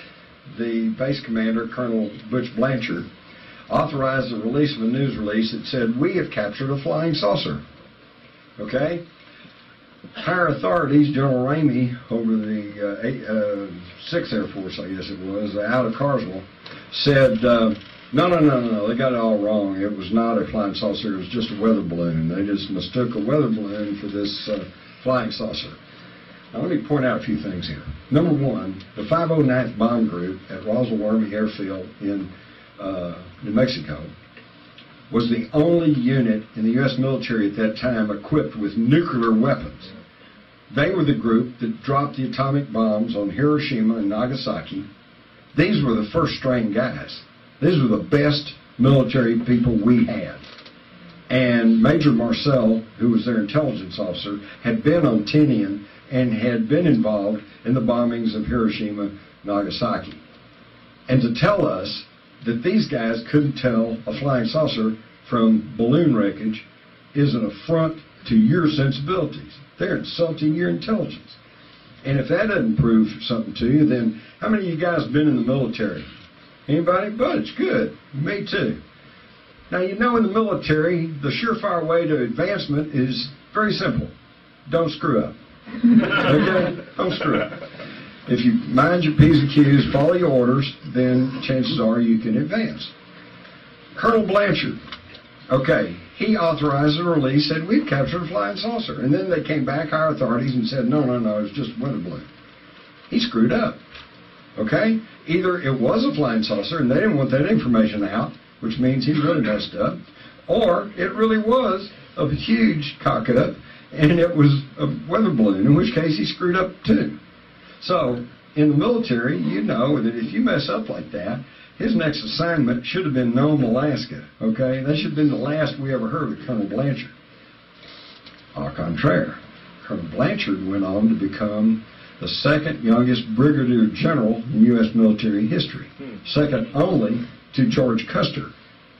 the base commander, Colonel Butch Blanchard, authorized the release of a news release that said, we have captured a flying saucer. Okay? Higher authorities, General Ramey over the 6th Air Force, I guess it was, out of Carswell, said, no, they got it all wrong. It was not a flying saucer, it was just a weather balloon. They just mistook a weather balloon for this flying saucer. Now let me point out a few things here. Number one, the 509th Bomb Group at Roswell Army Airfield in New Mexico was the only unit in the U.S. military at that time equipped with nuclear weapons. They were the group that dropped the atomic bombs on Hiroshima and Nagasaki. These were the first strain guys. These were the best military people we had. And Major Marcel, who was their intelligence officer, had been on Tinian and had been involved in the bombings of Hiroshima and Nagasaki. And to tell us that these guys couldn't tell a flying saucer from balloon wreckage is an affront to your sensibilities. They're insulting your intelligence. And if that doesn't prove something to you, then how many of you guys have been in the military? Anybody? Butch, good. Me too. Now, you know in the military, the surefire way to advancement is very simple. Don't screw up. Okay? Don't screw up. If you mind your P's and Q's, follow your orders, then chances are you can advance. Colonel Blanchard, okay, he authorized a release, said we've captured a flying saucer. And then they came back, our authorities, and said, no, it was just a weather balloon. He screwed up. Okay? Either it was a flying saucer and they didn't want that information out, which means he really messed up, or it really was a huge cock-up and it was a weather balloon, in which case he screwed up too. So, in the military, you know that if you mess up like that, his next assignment should have been Nome, Alaska. Okay? That should have been the last we ever heard of Colonel Blanchard. Au contraire, Colonel Blanchard went on to become the second youngest brigadier general in U.S. military history, second only to George Custer.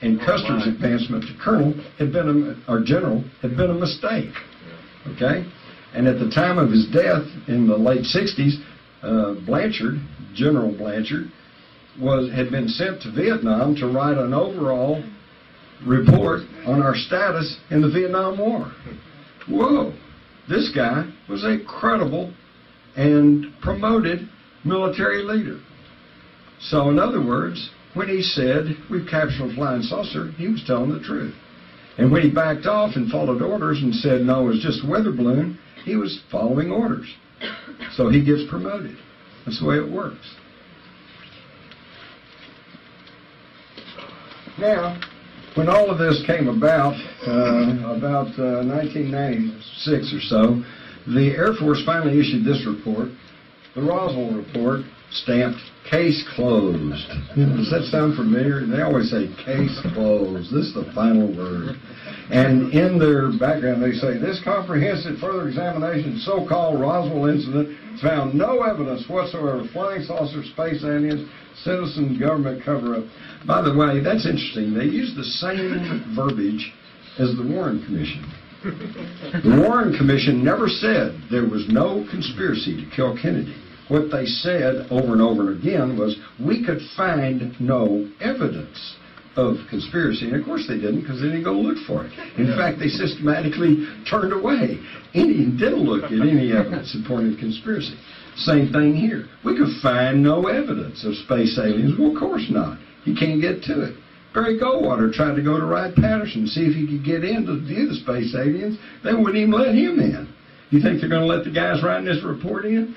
And Custer's advancement to colonel had been general had been a mistake. Okay? And at the time of his death in the late 60s, Blanchard, General Blanchard, had been sent to Vietnam to write an overall report on our status in the Vietnam War. Whoa! This guy was a credible and promoted military leader. So in other words, when he said, we've captured a flying saucer, he was telling the truth. And when he backed off and followed orders and said, no, it was just a weather balloon, he was following orders. So he gets promoted. That's the way it works. Now, when all of this came about 1996 or so, the Air Force finally issued this report, the Roswell report, stamped case closed. Does that sound familiar? They always say case closed. This is the final word. And in their background they say, this comprehensive further examination of the so-called Roswell incident found no evidence whatsoever of flying saucer, space aliens, citizen government cover-up. By the way, that's interesting. They use the same verbiage as the Warren Commission. The Warren Commission never said there was no conspiracy to kill Kennedy. What they said over and over again was, we could find no evidence of conspiracy. And of course they didn't, because they didn't go look for it. In fact, they systematically turned away. Indian didn't look at any evidence supporting the conspiracy. Same thing here. We could find no evidence of space aliens. Well, of course not. You can't get to it. Barry Goldwater tried to go to Wright-Patterson to see if he could get in to view the space aliens. They wouldn't even let him in. You think they're going to let the guys writing this report in?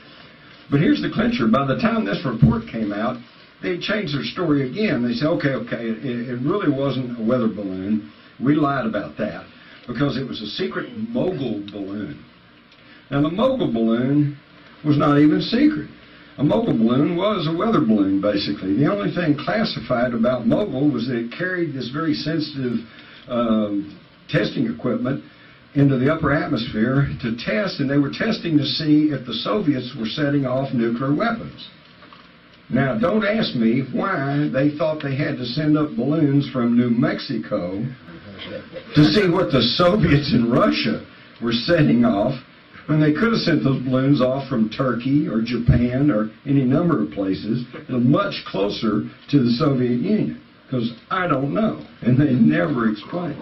But here's the clincher. By the time this report came out, they changed their story again. They said, okay, it really wasn't a weather balloon. We lied about that because it was a secret mogul balloon. Now, the mogul balloon was not even secret. A mogul balloon was a weather balloon, basically. The only thing classified about mogul was that it carried this very sensitive testing equipment into the upper atmosphere to test, and they were testing to see if the Soviets were setting off nuclear weapons. Now, don't ask me why they thought they had to send up balloons from New Mexico to see what the Soviets in Russia were setting off, when they could have sent those balloons off from Turkey or Japan or any number of places that are much closer to the Soviet Union. Because I don't know, and they never explained.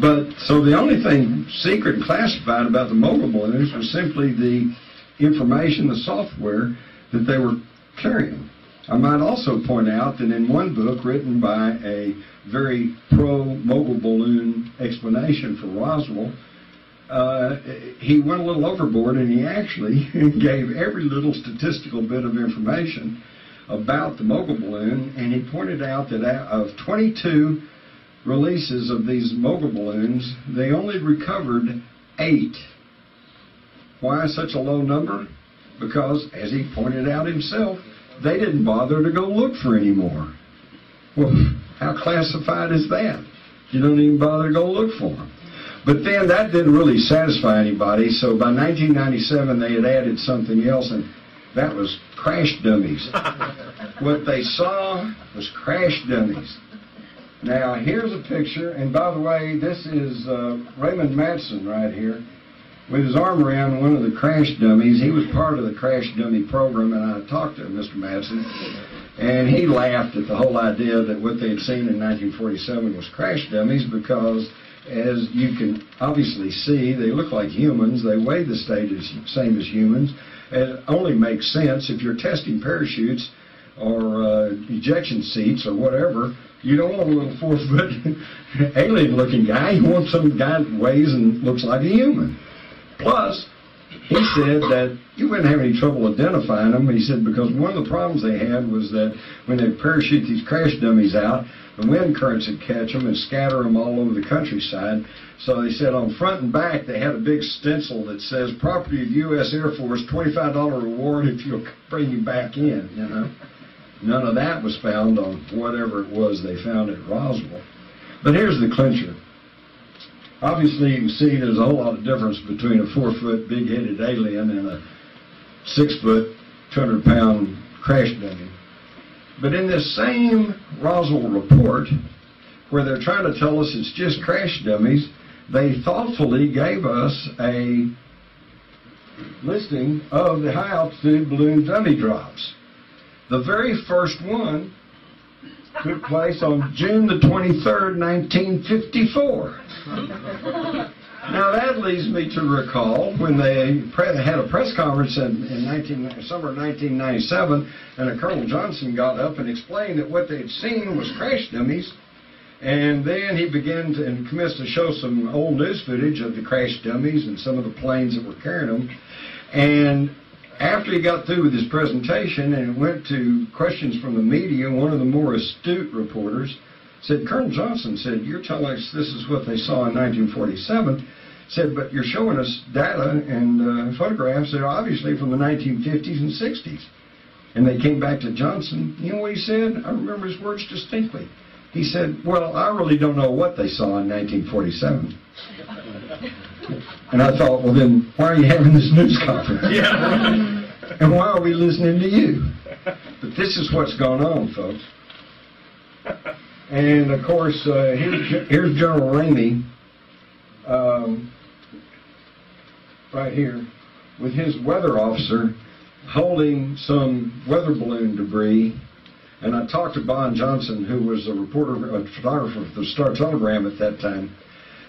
But, so the only thing secret and classified about the mogul balloons was simply the information, the software that they were carrying. I might also point out that in one book written by a very pro-mogul balloon explanation for Roswell, he went a little overboard, and he actually gave every little statistical bit of information about the mogul balloon, and he pointed out that out of 22 releases of these mogul balloons, they only recovered 8. Why such a low number? Because, as he pointed out himself, they didn't bother to go look for any more. Well, how classified is that? You don't even bother to go look for them. But then that didn't really satisfy anybody, so by 1997 they had added something else, and that was crash dummies. What they saw was crash dummies. Now, here's a picture, and by the way, this is Raymond Matson right here with his arm around one of the crash dummies. He was part of the crash dummy program, and I talked to Mr. Matson, and he laughed at the whole idea that what they had seen in 1947 was crash dummies because, as you can obviously see, they look like humans. They weigh the same as humans. It only makes sense if you're testing parachutes or ejection seats or whatever. You don't want a little 4-foot alien-looking guy. You want some guy that weighs and looks like a human. Plus, he said that you wouldn't have any trouble identifying them. He said because one of the problems they had was that when they parachute these crash dummies out, the wind currents would catch them and scatter them all over the countryside. So they said on front and back they had a big stencil that says, "Property of U.S. Air Force, $25 reward if you'll bring you back in," you know. None of that was found on whatever it was they found at Roswell. But here's the clincher. Obviously, you can see there's a whole lot of difference between a 4-foot big-headed alien and a 6-foot, 200-pound crash dummy. But in this same Roswell report, where they're trying to tell us it's just crash dummies, they thoughtfully gave us a listing of the high-altitude balloon dummy drops. The very first one took place on June the 23rd, 1954. Now that leads me to recall when they had a press conference in summer of 1997, and Colonel Johnson got up and explained that what they had seen was crash dummies, and then he began to and commenced to show some old news footage of the crash dummies and some of the planes that were carrying them. And after he got through with his presentation and went to questions from the media, one of the more astute reporters said, "Colonel Johnson," said, "you're telling us this is what they saw in 1947, said, but you're showing us data and photographs that are obviously from the 1950s and 60s. And they came back to Johnson. You know what he said? I remember his words distinctly. He said, "Well, I really don't know what they saw in 1947. And I thought, well, then why are you having this news conference? Yeah. And why are we listening to you? But this is what's going on, folks. And, of course, here's General Ramey right here with his weather officer holding some weather balloon debris. And I talked to Bon Johnson, who was a photographer for the Star-Telegram at that time.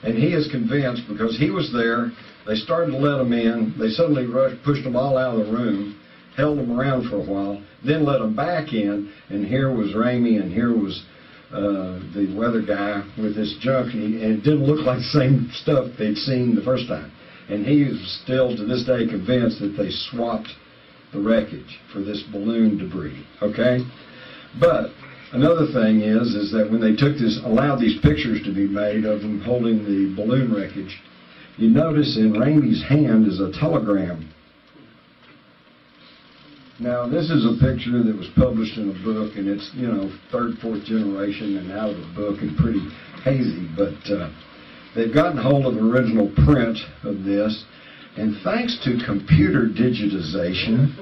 And he is convinced, because he was there, they started to let them in. They suddenly pushed them all out of the room, held them around for a while, then let them back in. And here was Ramey, and here was the weather guy with this junk. And it didn't look like the same stuff they'd seen the first time. And he is still, to this day, convinced that they swapped the wreckage for this balloon debris. Okay? But another thing is that when they allowed these pictures to be made of them holding the balloon wreckage, you notice in Ramey's hand is a telegram. Now, this is a picture that was published in a book, and it's, third, fourth generation and out of the book and pretty hazy, but they've gotten hold of the original print of this, and thanks to computer digitization,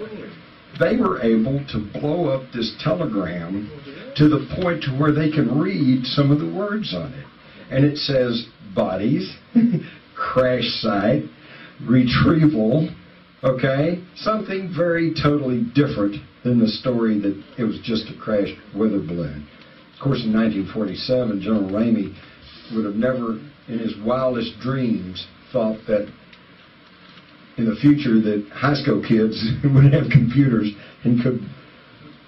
they were able to blow up this telegram to the point to where they can read some of the words on it. And it says bodies, crash site, retrieval, okay? Something very totally different than the story that it was just a crashed weather balloon. Of course, in 1947, General Ramey would have never, in his wildest dreams, thought that in the future that high school kids would have computers and could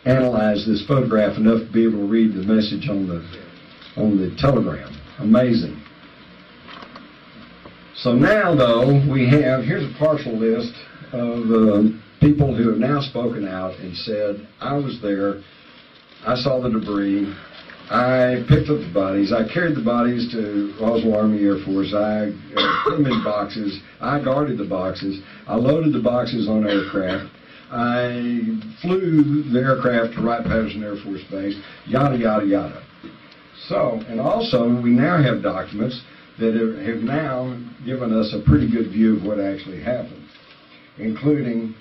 analyze this photograph enough to be able to read the message on the telegram. Amazing. So now, though, here's a partial list of people who have now spoken out and said, I was there, I saw the debris, I picked up the bodies, I carried the bodies to Roswell Army Air Force, I put them in boxes, I guarded the boxes, I loaded the boxes on aircraft, I flew the aircraft to Wright-Patterson Air Force Base, yada, yada, yada. So, and also, we now have documents that have now given us a pretty good view of what actually happened, including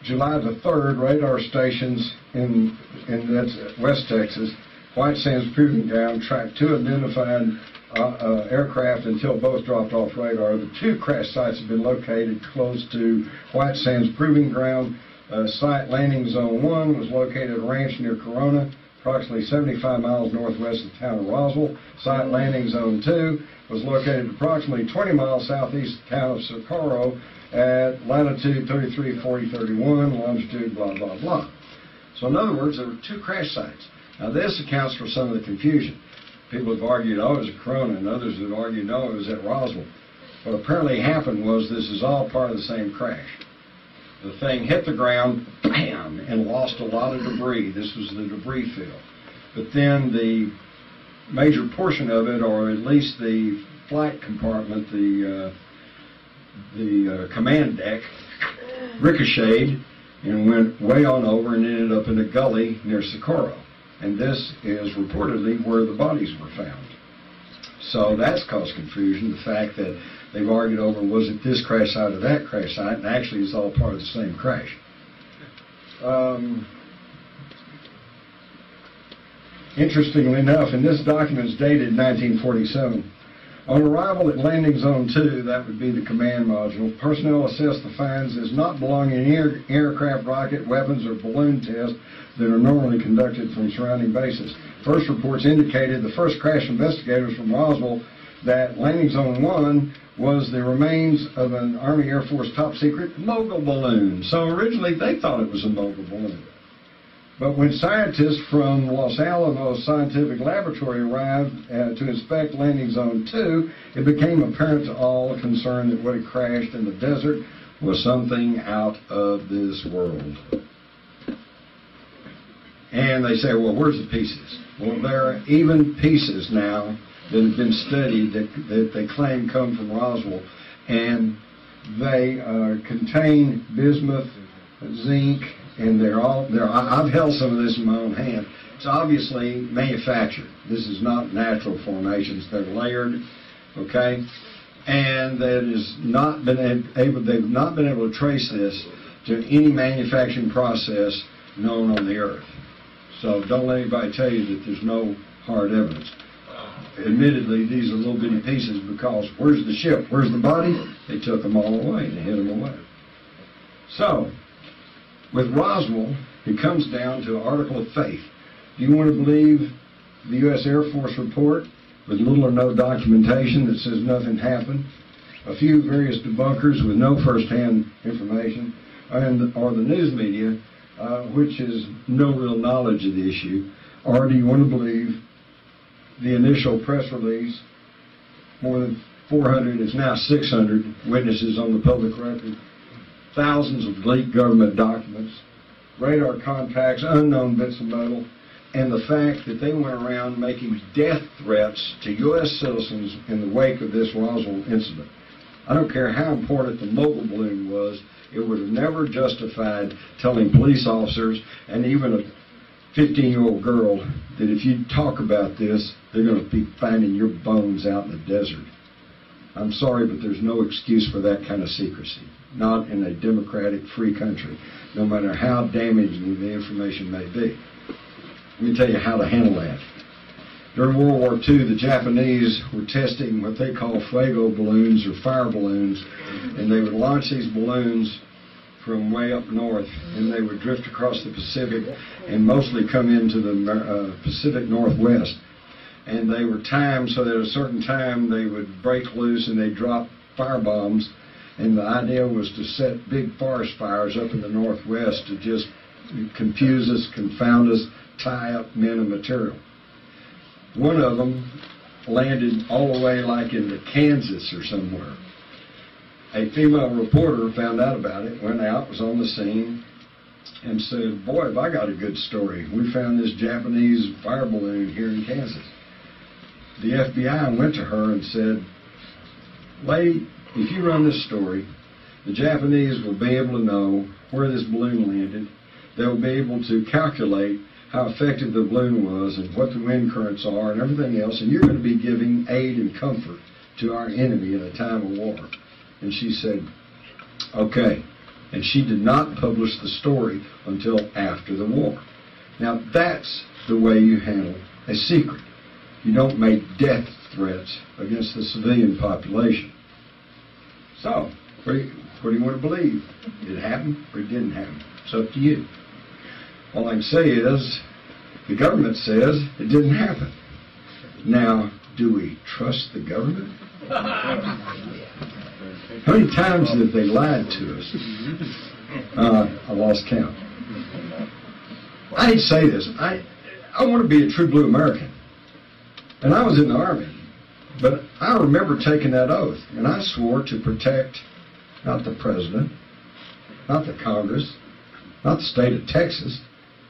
July the 3rd, radar stations in that's West Texas, White Sands Proving Ground, tracked two identified aircraft until both dropped off radar. The two crash sites have been located close to White Sands Proving Ground. Site landing zone 1 was located at a ranch near Corona, approximately 75 miles northwest of the town of Roswell. Site landing zone 2 was located approximately 20 miles southeast of the town of Socorro at latitude 33, 40, 31, longitude blah, blah, blah. So in other words, there were two crash sites. Now this accounts for some of the confusion. People have argued, oh, it was at Corona, and others have argued, no, it was at Roswell. What apparently happened was this is all part of the same crash. The thing hit the ground, bam, and lost a lot of debris. This was the debris field. But then the major portion of it, or at least the flight compartment, the command deck, ricocheted and went way on over and ended up in a gully near Socorro. And this is reportedly where the bodies were found. So that's caused confusion, the fact that they've argued over, was it this crash site or that crash site, and actually it's all part of the same crash. Interestingly enough, and this document is dated 1947, on arrival at Landing Zone 2, that would be the command module, personnel assessed the finds as not belonging in aircraft, rocket, weapons, or balloon tests that are normally conducted from surrounding bases. First reports indicated the first crash investigators from Roswell that Landing Zone 1 was the remains of an Army Air Force top-secret mogul balloon. So originally they thought it was a mogul balloon. But when scientists from Los Alamos Scientific Laboratory arrived to inspect Landing Zone 2, it became apparent to all concerned that what had crashed in the desert was something out of this world. And they say, well, where's the pieces? Well, there are even pieces now that have been studied that they claim come from Roswell, and they contain bismuth, zinc, and I've held some of this in my own hand. It's obviously manufactured. This is not natural formations. They're layered, okay? And they've not been able to trace this to any manufacturing process known on the earth. So don't let anybody tell you that there's no hard evidence. Admittedly, these are little bitty pieces because where's the ship? Where's the body? They took them all away. They hid them away. So, with Roswell, it comes down to an article of faith. Do you want to believe the U.S. Air Force report with little or no documentation that says nothing happened? A few various debunkers with no first-hand information, or the news media, which is no real knowledge of the issue? Or do you want to believe the initial press release, more than 400, it's now 600 witnesses on the public record, thousands of leaked government documents, radar contacts, unknown bits of metal, and the fact that they went around making death threats to U.S. citizens in the wake of this Roswell incident. I don't care how important the mobile balloon was, it would have never justified telling police officers and even a 15-year-old girl that if you talk about this, they're going to be finding your bones out in the desert. I'm sorry, but there's no excuse for that kind of secrecy. Not in a democratic, free country, no matter how damaging the information may be. Let me tell you how to handle that. During World War II, the Japanese were testing what they call fuego balloons or fire balloons, and they would launch these balloons from way up north, and they would drift across the Pacific and mostly come into the Pacific Northwest. And they were timed so that at a certain time they would break loose and they'd drop fire bombs. And the idea was to set big forest fires up in the Northwest to just confuse us, confound us, tie up men and material. One of them landed all the way like into Kansas or somewhere. A female reporter found out about it, went out, was on the scene, and said, "Boy, have I got a good story. We found this Japanese fire balloon here in Kansas." The FBI went to her and said, "Lady, if you run this story, the Japanese will be able to know where this balloon landed. They'll be able to calculate how effective the balloon was and what the wind currents are and everything else, and you're going to be giving aid and comfort to our enemy in a time of war." And she said, "Okay." And she did not publish the story until after the war. Now, that's the way you handle a secret. You don't make death threats against the civilian population. So, what do you want to believe? Did it happen or it didn't happen? It's up to you. All I can say is, the government says it didn't happen. Now, do we trust the government? How many times have they lied to us? I lost count. I hate to say this. I want to be a true blue American. And I was in the Army. But I remember taking that oath. And I swore to protect not the President, not the Congress, not the state of Texas.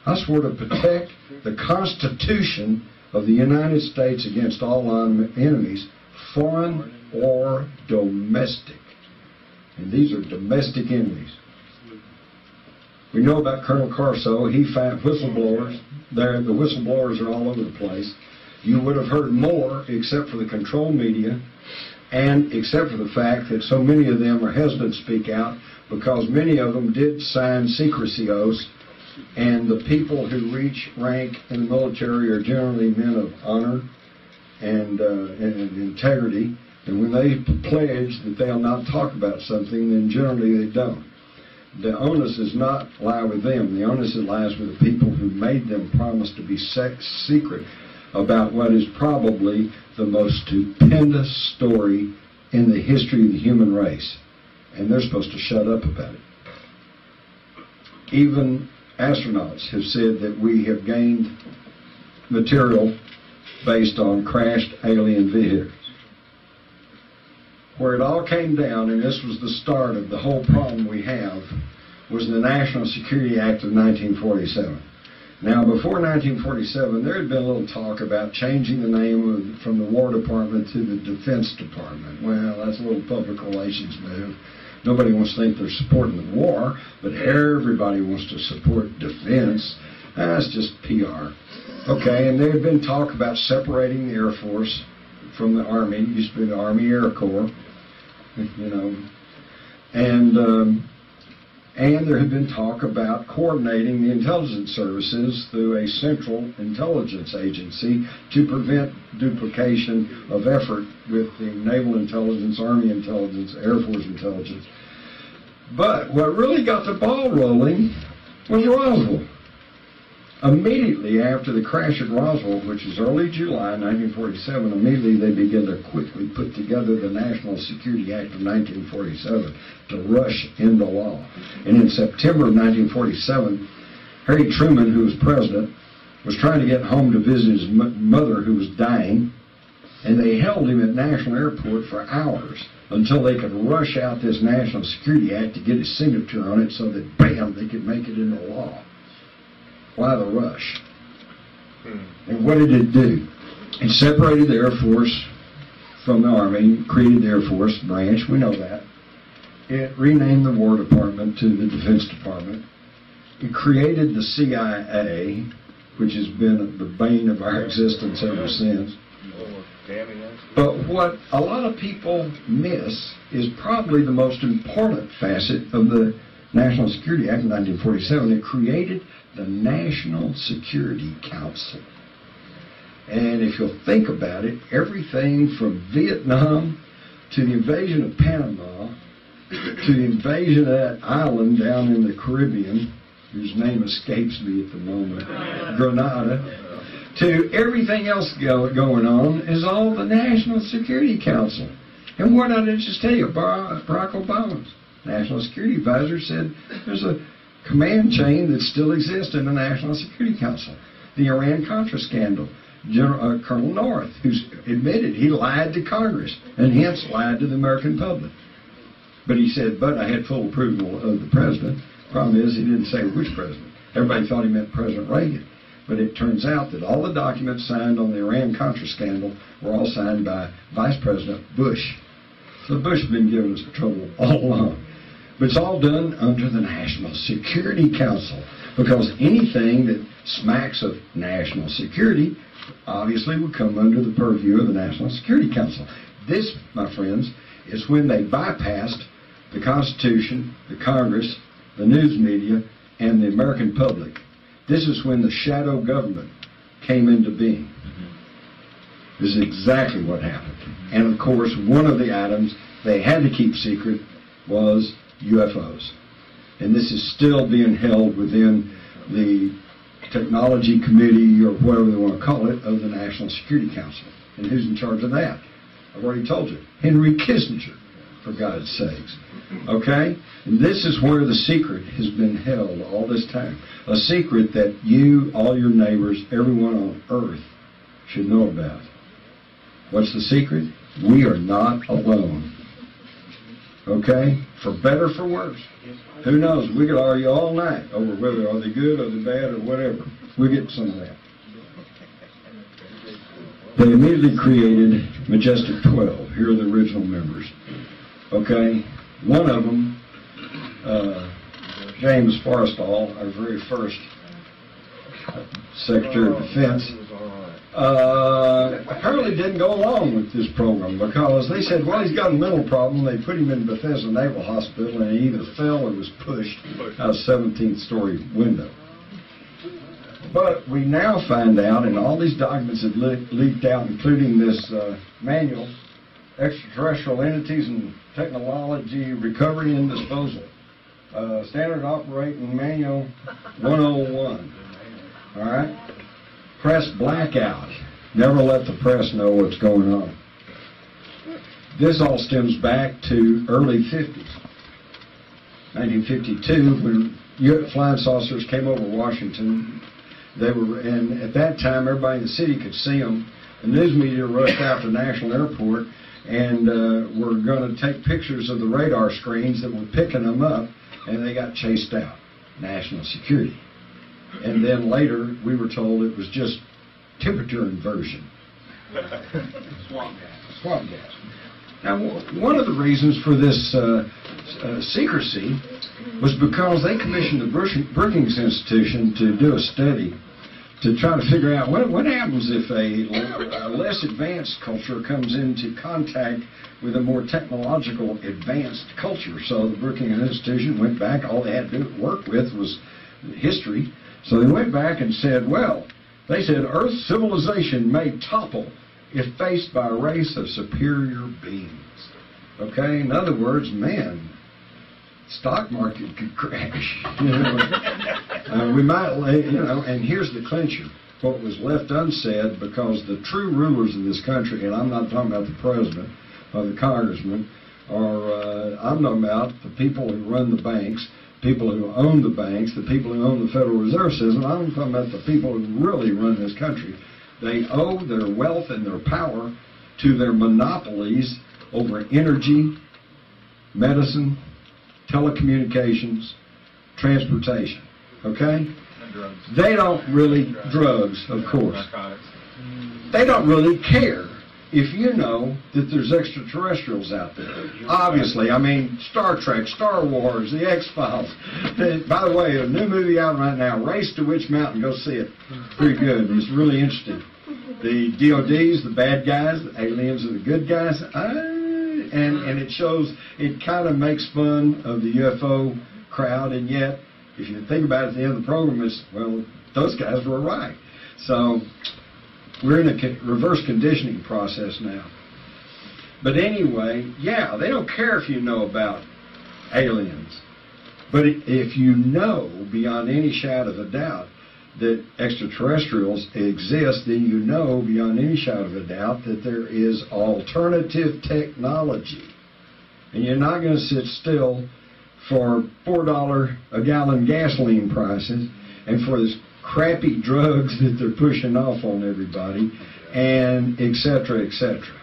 I swore to protect the Constitution of the United States against all enemies, foreign or domestic. And these are domestic enemies. We know about Colonel Corso. He found whistleblowers. The whistleblowers are all over the place. You would have heard more except for the control media and except for the fact that so many of them are hesitant to speak out because many of them did sign secrecy oaths, and the people who reach rank in the military are generally men of honor and integrity, and when they pledge that they'll not talk about something, then generally they don't. The onus does not lie with them. The onus lies with the people who made them promise to be secret about what is probably the most stupendous story in the history of the human race. And they're supposed to shut up about it. Even astronauts have said that we have gained material based on crashed alien vehicles. Where it all came down, and this was the start of the whole problem we have, was the National Security Act of 1947. Now, before 1947, there had been a little talk about changing the name from the War Department to the Defense Department. Well, that's a little public relations move. Nobody wants to think they're supporting the war, but everybody wants to support defense. That's just PR. Okay, and there had been talk about separating the Air Force from the Army. It used to be the Army Air Corps, you know. And there had been talk about coordinating the intelligence services through a central intelligence agency to prevent duplication of effort with the naval intelligence, Army intelligence, Air Force intelligence. But what really got the ball rolling was Roswell. Immediately after the crash at Roswell, which was early July 1947, immediately they began to quickly put together the National Security Act of 1947 to rush into law. And in September of 1947, Harry Truman, who was president, was trying to get home to visit his mother, who was dying, and they held him at National Airport for hours until they could rush out this National Security Act to get his signature on it so that, bam, they could make it into law. Why the rush? And what did it do? It separated the Air Force from the Army, created the Air Force branch, we know that. It renamed the War Department to the Defense Department. It created the CIA, which has been the bane of our existence ever since. But what a lot of people miss is probably the most important facet of the National Security Act of 1947. It created the National Security Council. And if you'll think about it, everything from Vietnam to the invasion of Panama to the invasion of that island down in the Caribbean, whose name escapes me at the moment, Grenada, to everything else going on is all the National Security Council. And what did I just tell you? Barack Obama's National Security Advisor said there's a command chain that still exists in the National Security Council. The Iran-Contra scandal. Colonel North, who's admitted he lied to Congress and hence lied to the American public. But he said, but I had full approval of the president. Problem is, he didn't say which president. Everybody thought he meant President Reagan. But it turns out that all the documents signed on the Iran-Contra scandal were all signed by Vice President Bush. So Bush has been giving us trouble all along. But it's all done under the National Security Council, because anything that smacks of national security obviously would come under the purview of the National Security Council. This, my friends, is when they bypassed the Constitution, the Congress, the news media, and the American public. This is when the shadow government came into being. This is exactly what happened. And of course, one of the items they had to keep secret was UFOs. And this is still being held within the Technology Committee, or whatever they want to call it, of the National Security Council. And who's in charge of that? I've already told you. Henry Kissinger, for God's sakes. Okay? And this is where the secret has been held all this time. A secret that you, all your neighbors, everyone on earth should know about. What's the secret? We are not alone. Okay? For better, for worse. Who knows? We could argue all night over whether are they good or they bad or whatever. We'll get some of that. They immediately created Majestic 12. Here are the original members. Okay? One of them, James Forrestal, our very first Secretary of Defense, apparently didn't go along with this program, because they said, well, he's got a mental problem. They put him in Bethesda Naval Hospital, and he either fell or was pushed out a 17th-story window. But we now find out, and all these documents have leaked out, including this manual, Extraterrestrial Entities and Technology Recovery and Disposal, Standard Operating Manual 101. All right? Press blackout. Never let the press know what's going on. This all stems back to early 50s. 1952, when flying saucers came over Washington, and at that time everybody in the city could see them. The news media rushed out to National Airport and were going to take pictures of the radar screens that were picking them up, and they got chased out. National security. And then later, we were told it was just temperature inversion. Swamp gas. Swamp gas. Now, one of the reasons for this secrecy was because they commissioned the Brookings Institution to do a study to try to figure out what happens if a less advanced culture comes into contact with a more technological advanced culture. So the Brookings Institution went back. All they had to work with was history. So they went back and said, well, they said Earth's civilization may topple if faced by a race of superior beings. Okay? In other words, man, stock market could crash. We might, and here's the clincher. What was left unsaid, because the true rulers of this country, and I'm not talking about the president or the congressman, or I'm talking about the people who run the banks, people who own the banks, the people who own the Federal Reserve System. I'm talking about the people who really run this country. They owe their wealth and their power to their monopolies over energy, medicine, telecommunications, transportation. Okay? They don't really, drugs, of course. They don't really care if you know that there's extraterrestrials out there. Obviously, I mean, Star Trek, Star Wars, The X-Files. By the way, a new movie out right now, Race to Witch Mountain, go see it. Pretty good. It's really interesting. The DODs, the bad guys, the aliens are the good guys. And it shows, it kind of makes fun of the UFO crowd, and yet, if you think about it at the end of the program, it's, well, those guys were right. So, we're in a reverse conditioning process now. But anyway, yeah, they don't care if you know about aliens. But if you know beyond any shadow of a doubt that extraterrestrials exist, then you know beyond any shadow of a doubt that there is alternative technology. And you're not going to sit still for $4 a gallon gasoline prices and for this crappy drugs that they're pushing off on everybody, and et cetera, et cetera.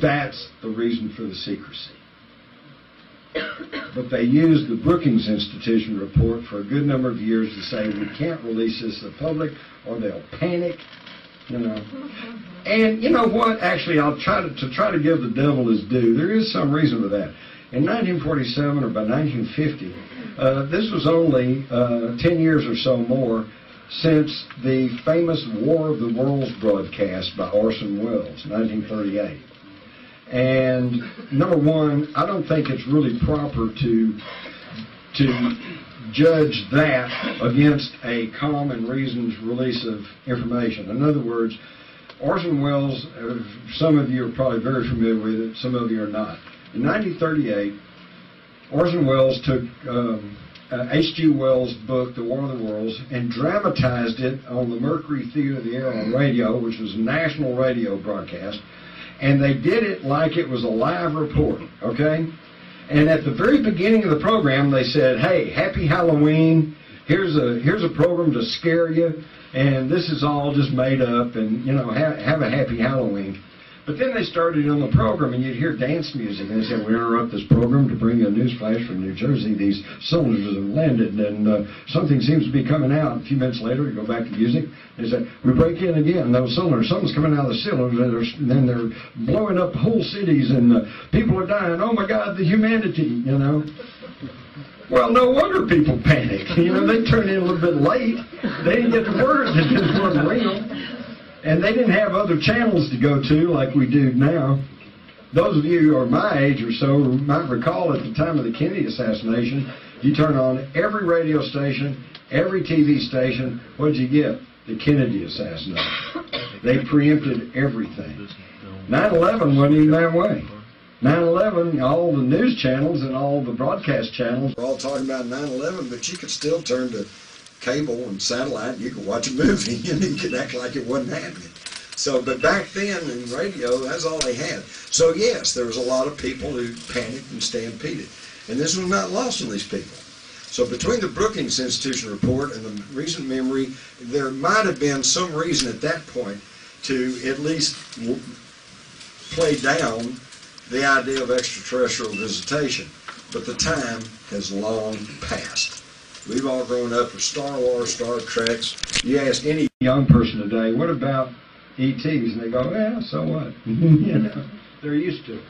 That's the reason for the secrecy. But they used the Brookings Institution report for a good number of years to say we can't release this to the public or they'll panic, you know. And you know what? Actually, I'll try to give the devil his due. There is some reason for that. In 1947 or by 1950, this was only 10 years or so more since the famous War of the Worlds broadcast by Orson Welles, 1938. And number one, I don't think it's really proper to judge that against a calm and reasoned release of information. In other words, Orson Welles, some of you are probably very familiar with it, some of you are not. In 1938, Orson Welles took H.G. Wells' book, The War of the Worlds, and dramatized it on the Mercury Theater of the Air on radio, which was a national radio broadcast, and they did it like it was a live report, okay? And at the very beginning of the program, they said, hey, happy Halloween, here's a program to scare you, and this is all just made up, and, you know, have a happy Halloween. But then they started on the program, and you'd hear dance music, and they said, we interrupt this program to bring you a news flash from New Jersey. These cylinders have landed, and something seems to be coming out. A few minutes later, you go back to music, they said, we break in again, those cylinders, something's coming out of the cylinders, and then they're blowing up whole cities, and people are dying. Oh, my God, the humanity, you know. Well, no wonder people panic. You know, they turned in a little bit late. They didn't get the word that this wasn't real. And they didn't have other channels to go to like we do now. Those of you who are my age or so might recall at the time of the Kennedy assassination, you turn on every radio station, every TV station. What did you get? The Kennedy assassination. They preempted everything. 9/11 wasn't even that way. 9/11, all the news channels and all the broadcast channels were all talking about 9/11, but you could still turn to cable and satellite, you could watch a movie and you could act like it wasn't happening. So, but back then in radio, that's all they had. So yes, there was a lot of people who panicked and stampeded. And this was not lost on these people. So between the Brookings Institution report and the recent memory, there might have been some reason at that point to at least play down the idea of extraterrestrial visitation. But the time has long passed. We've all grown up with Star Wars, Star Treks. You ask any young person today, what about ETs? And they go, yeah, so what? You know, they're used to it.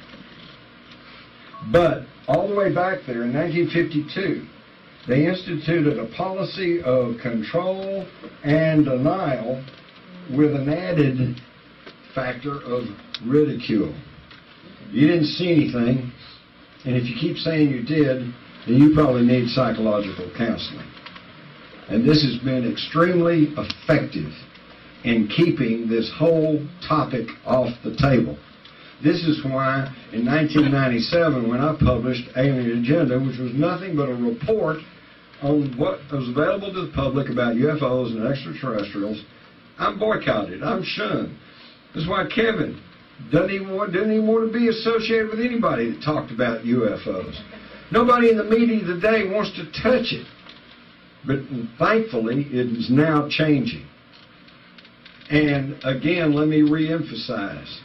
But all the way back there in 1952, they instituted a policy of control and denial with an added factor of ridicule. You didn't see anything, and if you keep saying you did, then you probably need psychological counseling. And this has been extremely effective in keeping this whole topic off the table. This is why in 1997, when I published Alien Agenda, which was nothing but a report on what was available to the public about UFOs and extraterrestrials, I'm boycotted, I'm shunned. This is why Kevin didn't even want to be associated with anybody that talked about UFOs. Nobody in the media today wants to touch it. But thankfully, it is now changing. And again, let me reemphasize,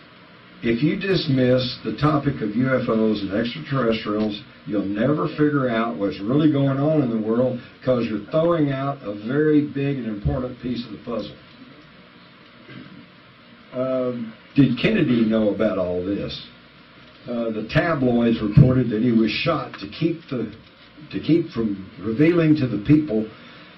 if you dismiss the topic of UFOs and extraterrestrials you'll never figure out what's really going on in the world because you're throwing out a very big and important piece of the puzzle. Did Kennedy know about all this? The tabloids reported that he was shot to keep from revealing to the people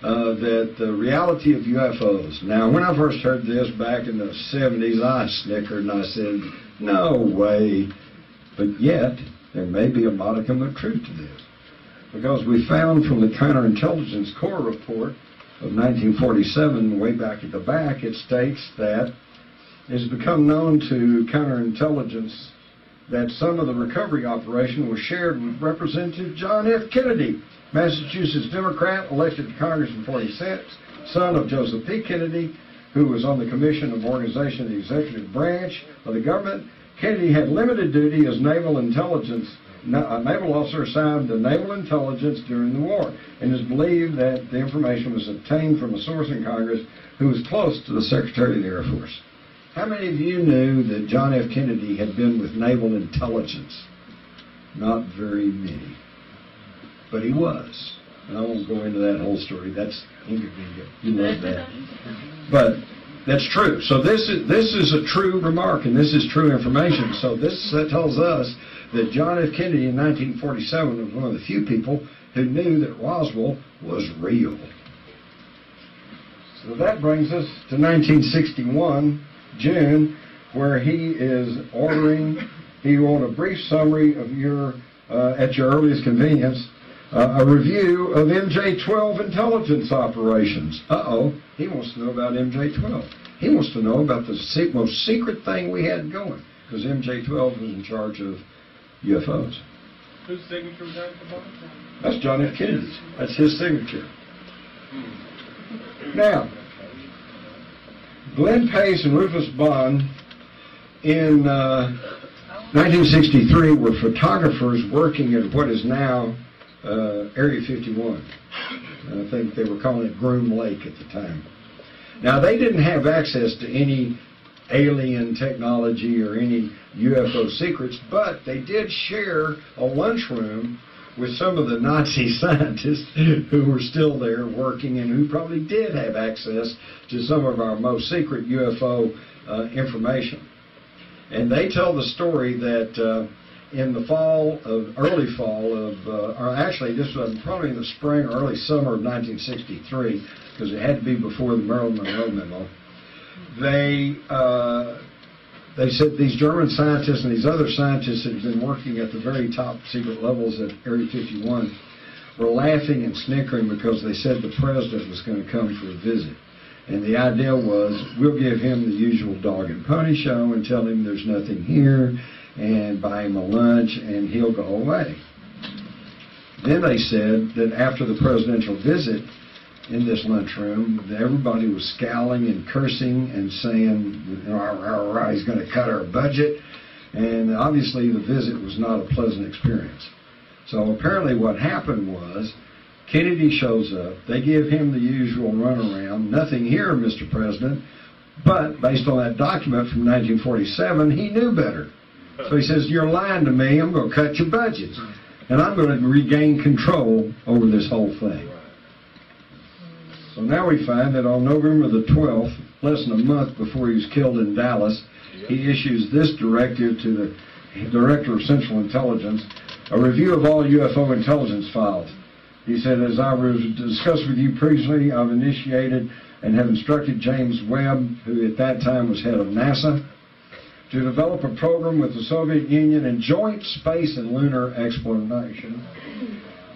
that the reality of UFOs. Now, when I first heard this back in the 70s, I snickered and I said, no way. But yet, there may be a modicum of truth to this. Because we found from the Counterintelligence Corps report of 1947, way back at the back, it states that it has become known to counterintelligence that some of the recovery operation was shared with Representative John F. Kennedy, Massachusetts Democrat, elected to Congress in 46, son of Joseph P. Kennedy, who was on the Commission of Organization of the Executive Branch of the government. Kennedy had limited duty as naval officer assigned to naval intelligence during the war, and is believed that the information was obtained from a source in Congress who was close to the Secretary of the Air Force. How many of you knew that John F. Kennedy had been with naval intelligence? Not very many. But he was. And I won't go into that whole story. That's inconvenient. You love that. But that's true. So this is a true remark, and this is true information. So this tells us that John F. Kennedy in 1947 was one of the few people who knew that Roswell was real. So that brings us to 1961, June, where he is ordering, he wrote a brief summary of your, at your earliest convenience, a review of MJ-12 intelligence operations. He wants to know about MJ-12. He wants to know about the most secret thing we had going, because MJ-12 was in charge of UFOs. Whose signature was that at the bottom? That's John F. Kennedy's. That's his signature. Now, Glenn Pace and Rufus Bond in 1963 were photographers working at what is now Area 51. I think they were calling it Groom Lake at the time. Now, they didn't have access to any alien technology or any UFO secrets, but they did share a lunchroom with some of the Nazi scientists who were still there working and who probably did have access to some of our most secret UFO information. And they tell the story that in the early fall of, or actually this was probably in the spring or early summer of 1963, because it had to be before the Marilyn Monroe memo, they said these German scientists and these other scientists that had been working at the very top secret levels at Area 51 were laughing and snickering because they said the president was going to come for a visit. And the idea was, we'll give him the usual dog and pony show and tell him there's nothing here and buy him a lunch and he'll go away. Then they said that after the presidential visit, in this lunchroom, everybody was scowling and cursing and saying, he's going to cut our budget. And obviously the visit was not a pleasant experience. So apparently what happened was, Kennedy shows up, they give him the usual runaround, nothing here, Mr. President, but based on that document from 1947, he knew better. So he says, you're lying to me, I'm going to cut your budget, and I'm going to regain control over this whole thing. So now we find that on November the 12th, less than a month before he was killed in Dallas, he issues this directive to the Director of Central Intelligence, a review of all UFO intelligence files. He said, as I discussed with you previously, I've initiated and have instructed James Webb, who at that time was head of NASA, to develop a program with the Soviet Union in joint space and lunar exploration.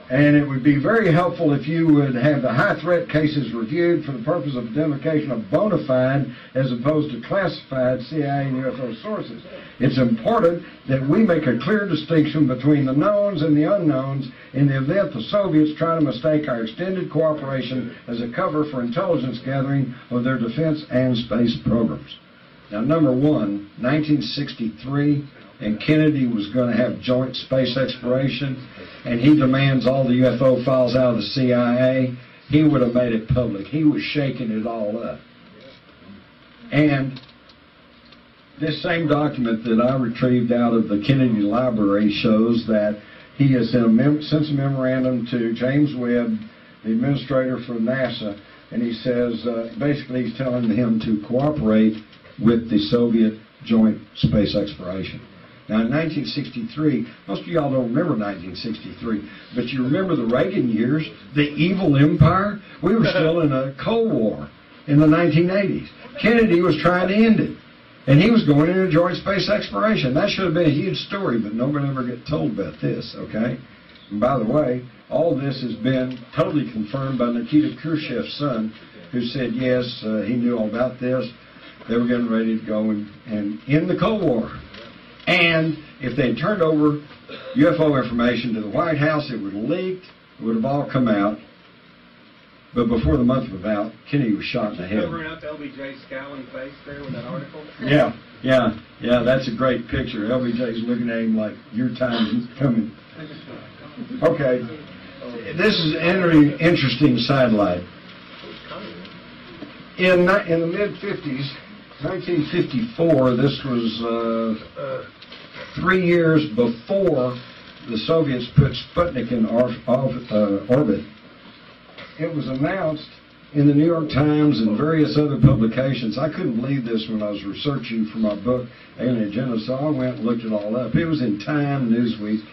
And it would be very helpful if you would have the high threat cases reviewed for the purpose of identification of bona fide as opposed to classified CIA and UFO sources. It's important that we make a clear distinction between the knowns and the unknowns in the event the Soviets try to mistake our extended cooperation as a cover for intelligence gathering of their defense and space programs. Now, number one, 1963, and Kennedy was going to have joint space exploration, and he demands all the UFO files out of the CIA, he would have made it public. He was shaking it all up. And this same document that I retrieved out of the Kennedy Library shows that He has sent a memorandum to James Webb, the administrator for NASA, and he says, basically he's telling him to cooperate with the Soviet joint space exploration. Now, in 1963, most of y'all don't remember 1963, but you remember the Reagan years, the evil empire? We were still in a Cold War in the 1980s. Kennedy was trying to end it, and he was going into joint space exploration. That should have been a huge story, but nobody ever get told about this, okay? And by the way, all this has been totally confirmed by Nikita Khrushchev's son, who said, yes, he knew all about this. They were getting ready to go and end the Cold War. And if they had turned over UFO information to the White House, it would have leaked, it would have all come out. But before the month was out, Kennedy was shot in the head. Covering up LBJ's scowling face there with that article? Yeah, that's a great picture. LBJ's looking at him like, your time is coming. Okay, this is an interesting sidelight. In the mid-50s, 1954, this was 3 years before the Soviets put Sputnik in orbit. It was announced in the New York Times and various other publications. I couldn't believe this when I was researching for my book, Alien Agenda, so I went and looked it all up. It was in Time, Newsweek.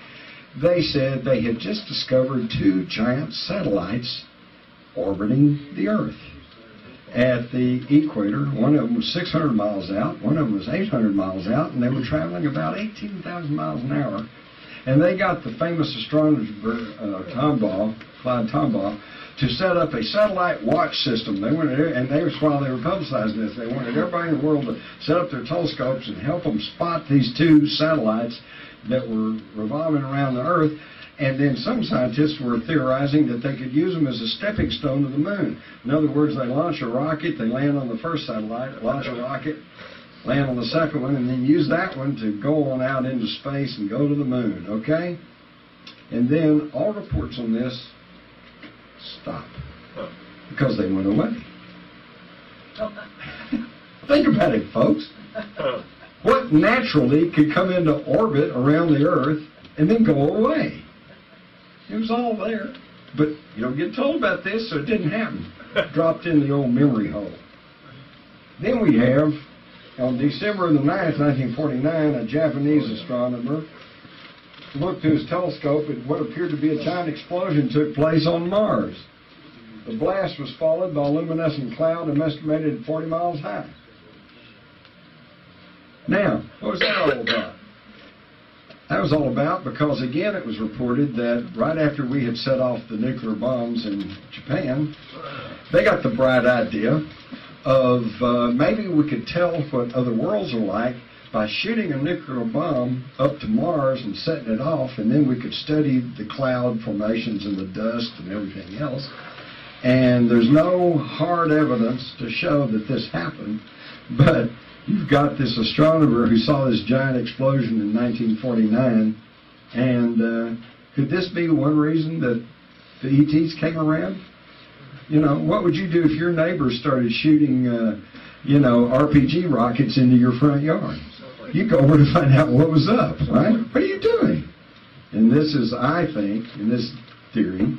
They said they had just discovered 2 giant satellites orbiting the Earth at the equator. One of them was 600 miles out, one of them was 800 miles out, and they were traveling about 18,000 miles an hour. And they got the famous astronomer Clyde Tombaugh, to set up a satellite watch system. They wanted, and they was while they were publicizing this, they wanted everybody in the world to set up their telescopes and help them spot these 2 satellites that were revolving around the Earth. And then some scientists were theorizing that they could use them as a stepping stone to the moon. In other words, they launch a rocket, they land on the first satellite, launch a rocket, land on the second one, and then use that one to go on out into space and go to the moon, okay? And then all reports on this stop because they went away. Think about it, folks. What naturally could come into orbit around the Earth and then go away? It was all there, but you don't get told about this, so it didn't happen. Dropped in the old memory hole. Then we have, on December the 9th, 1949, a Japanese astronomer looked through his telescope at what appeared to be a giant explosion took place on Mars. The blast was followed by a luminescent cloud estimated at 40 miles high. Now, what was that all about? That was all about because, again, it was reported that right after we had set off the nuclear bombs in Japan, they got the bright idea of maybe we could tell what other worlds are like by shooting a nuclear bomb up to Mars and setting it off, and then we could study the cloud formations and the dust and everything else. And there's no hard evidence to show that this happened, but you've got this astronomer who saw this giant explosion in 1949, and could this be one reason that the ETs came around? You know, what would you do if your neighbors started shooting, RPG rockets into your front yard? You go over to find out what was up, right? What are you doing? And this is, I think, in this theory,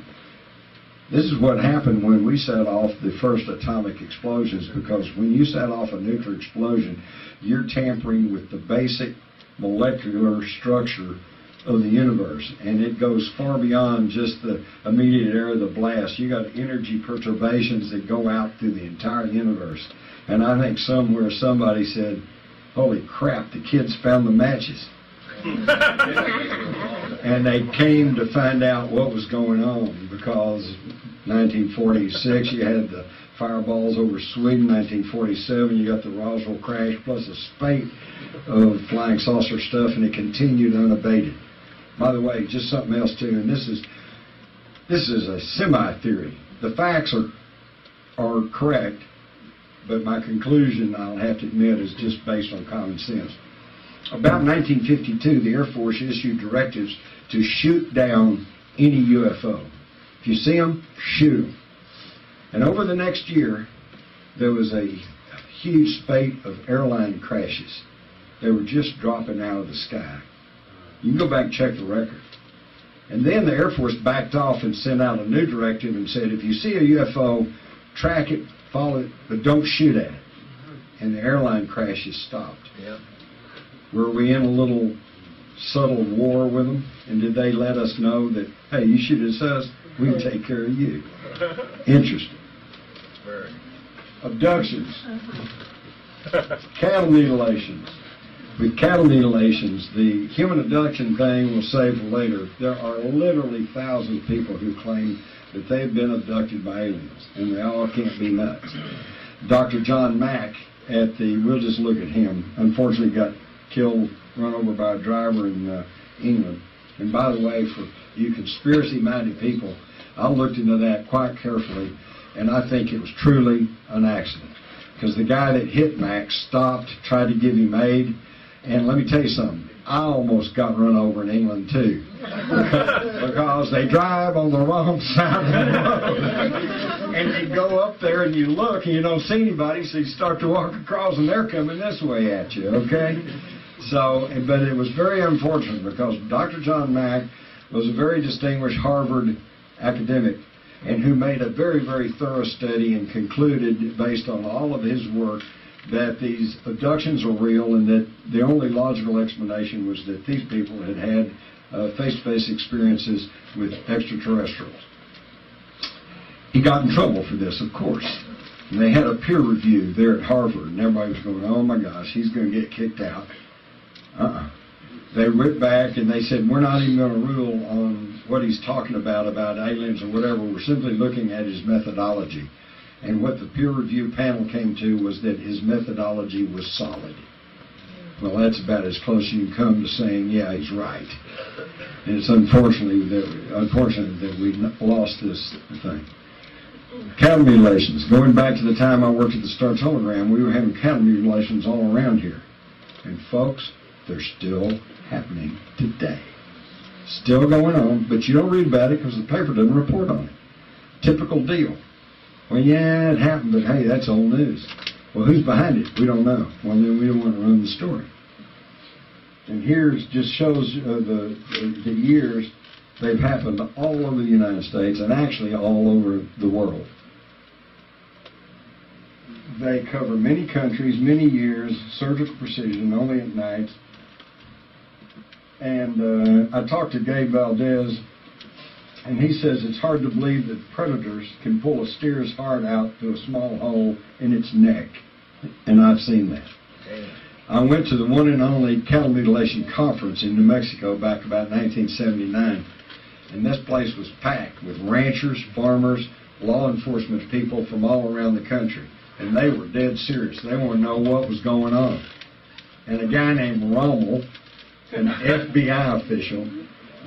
this is what happened when we set off the first atomic explosions, because when you set off a nuclear explosion, you're tampering with the basic molecular structure of the universe, and it goes far beyond just the immediate area of the blast. You got energy perturbations that go out through the entire universe. And I think somewhere somebody said, holy crap, the kids found the matches. And they came to find out what was going on, because 1946 you had the fireballs over Sweden. 1947 you got the Roswell crash plus a spate of flying saucer stuff, and it continued unabated. By the way, just something else too, and this is a semi-theory. The facts are correct, but my conclusion, I'll have to admit, is just based on common sense. About 1952, the Air Force issued directives to shoot down any UFO. If you see them, shoot them. And over the next year, there was a huge spate of airline crashes. They were just dropping out of the sky. You can go back and check the record. And then the Air Force backed off and sent out a new directive and said, if you see a UFO, track it, follow it, but don't shoot at it. And the airline crashes stopped. Yep. Were we in a little subtle war with them? And did they let us know that, hey, you shoot at us, we can take care of you? Interesting. Very. Abductions. Cattle mutilations. With cattle mutilations, the human abduction thing we'll save for later. There are literally thousands of people who claim that they've been abducted by aliens, and they all can't be nuts. Dr. John Mack we'll just look at him, unfortunately got killed, run over by a driver in England. And by the way, for you conspiracy-minded people, I looked into that quite carefully, and I think it was truly an accident. Because the guy that hit Max stopped, tried to give him aid, and let me tell you something, I almost got run over in England too. Because they drive on the wrong side of the road. And you go up there and you look and you don't see anybody, so you start to walk across and they're coming this way at you, okay? So, but it was very unfortunate because Dr. John Mack was a very distinguished Harvard academic and who made a very, very thorough study and concluded, based on all of his work, that these abductions are real and that the only logical explanation was that these people had had face-to-face experiences with extraterrestrials. He got in trouble for this, of course. And they had a peer review there at Harvard, and everybody was going, oh my gosh, he's going to get kicked out. They went back and they said, we're not even going to rule on what he's talking about aliens or whatever. We're simply looking at his methodology. And what the peer review panel came to was that his methodology was solid. Well, that's about as close as you can come to saying, yeah, he's right. And it's unfortunate that we lost this thing. Cattle mutilations. Going back to the time I worked at the Star Telegram, we were having cattle mutilations all around here. And folks, they're still happening today. Still going on, but you don't read about it because the paper doesn't report on it. Typical deal. Well, yeah, it happened, but hey, that's old news. Well, who's behind it? We don't know. Well, then we don't want to run the story. And here just shows the years they've happened all over the United States and actually all over the world. They cover many countries, many years, surgical precision, only at night. And I talked to Gabe Valdez, and he says it's hard to believe that predators can pull a steer's heart out through a small hole in its neck. And I've seen that. I went to the one and only cattle mutilation conference in New Mexico back about 1979. And this place was packed with ranchers, farmers, law enforcement people from all around the country. And they were dead serious. They wanted to know what was going on. And a guy named Rommel, an FBI official,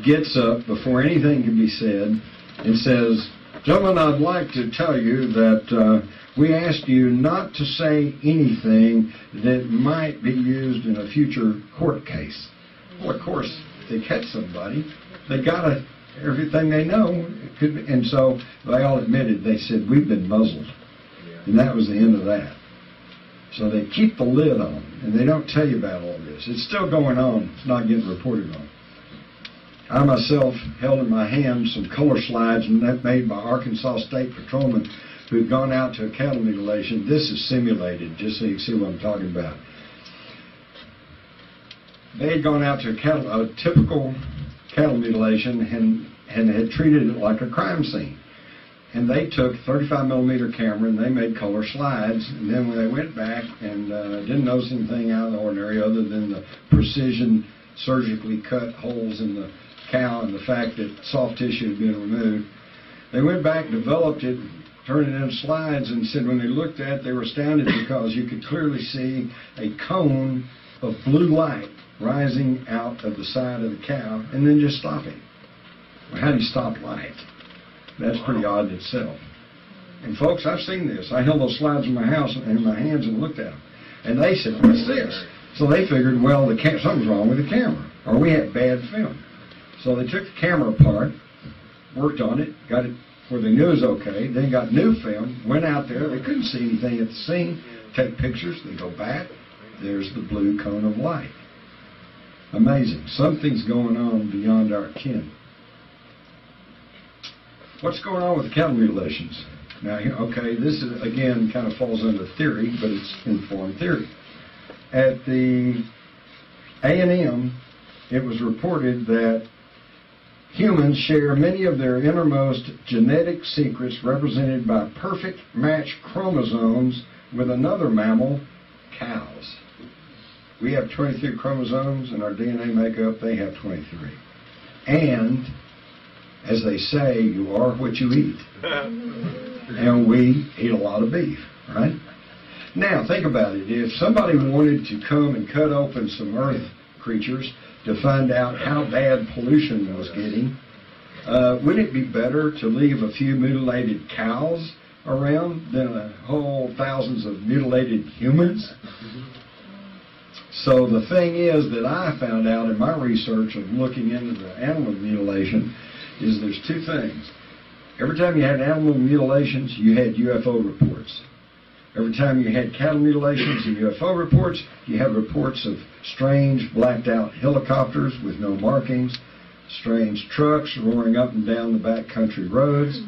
gets up before anything can be said and says, gentlemen, I'd like to tell you that we asked you not to say anything that might be used in a future court case. Well, of course, if they catch somebody, they got everything they know. And so they all admitted, they said, we've been muzzled. And that was the end of that. So they keep the lid on, and they don't tell you about all this. It's still going on. It's not getting reported on. I myself held in my hand some color slides made by Arkansas State Patrolmen who've gone out to a cattle mutilation. This is simulated, just so you can see what I'm talking about. They had gone out to a typical cattle mutilation and had treated it like a crime scene. And they took 35mm camera and they made color slides. And then when they went back and didn't notice anything out of the ordinary other than the precision surgically cut holes in the cow and the fact that soft tissue had been removed, they went back, developed it, turned it into slides, and said when they looked at it, they were astounded because you could clearly see a cone of blue light rising out of the side of the cow and then just stopping. Well, how do you stop light? That's pretty odd in itself. And folks, I've seen this. I held those slides in my house in my hands and looked at them. And they said, what's this? So they figured, well, something's wrong with the camera, or we had bad film. So they took the camera apart, worked on it, got it where they knew it was okay, then got new film, went out there, they couldn't see anything at the scene, take pictures, they go back, there's the blue cone of light. Amazing. Something's going on beyond our ken. What's going on with the cattle mutilations? Now, okay, this is, again, kind of falls under theory, but it's informed theory. At the A&M, it was reported that humans share many of their innermost genetic secrets represented by perfect match chromosomes with another mammal, cows. We have 23 chromosomes in our DNA makeup. They have 23. And, as they say, you are what you eat. And we eat a lot of beef, right? Now, think about it. If somebody wanted to come and cut open some earth creatures to find out how bad pollution was getting, wouldn't it be better to leave a few mutilated cows around than a whole thousands of mutilated humans? So the thing is that I found out in my research of looking into the animal mutilation is there's two things. Every time you had animal mutilations, you had UFO reports. Every time you had cattle mutilations and UFO reports, you had reports of strange blacked out helicopters with no markings, strange trucks roaring up and down the backcountry roads.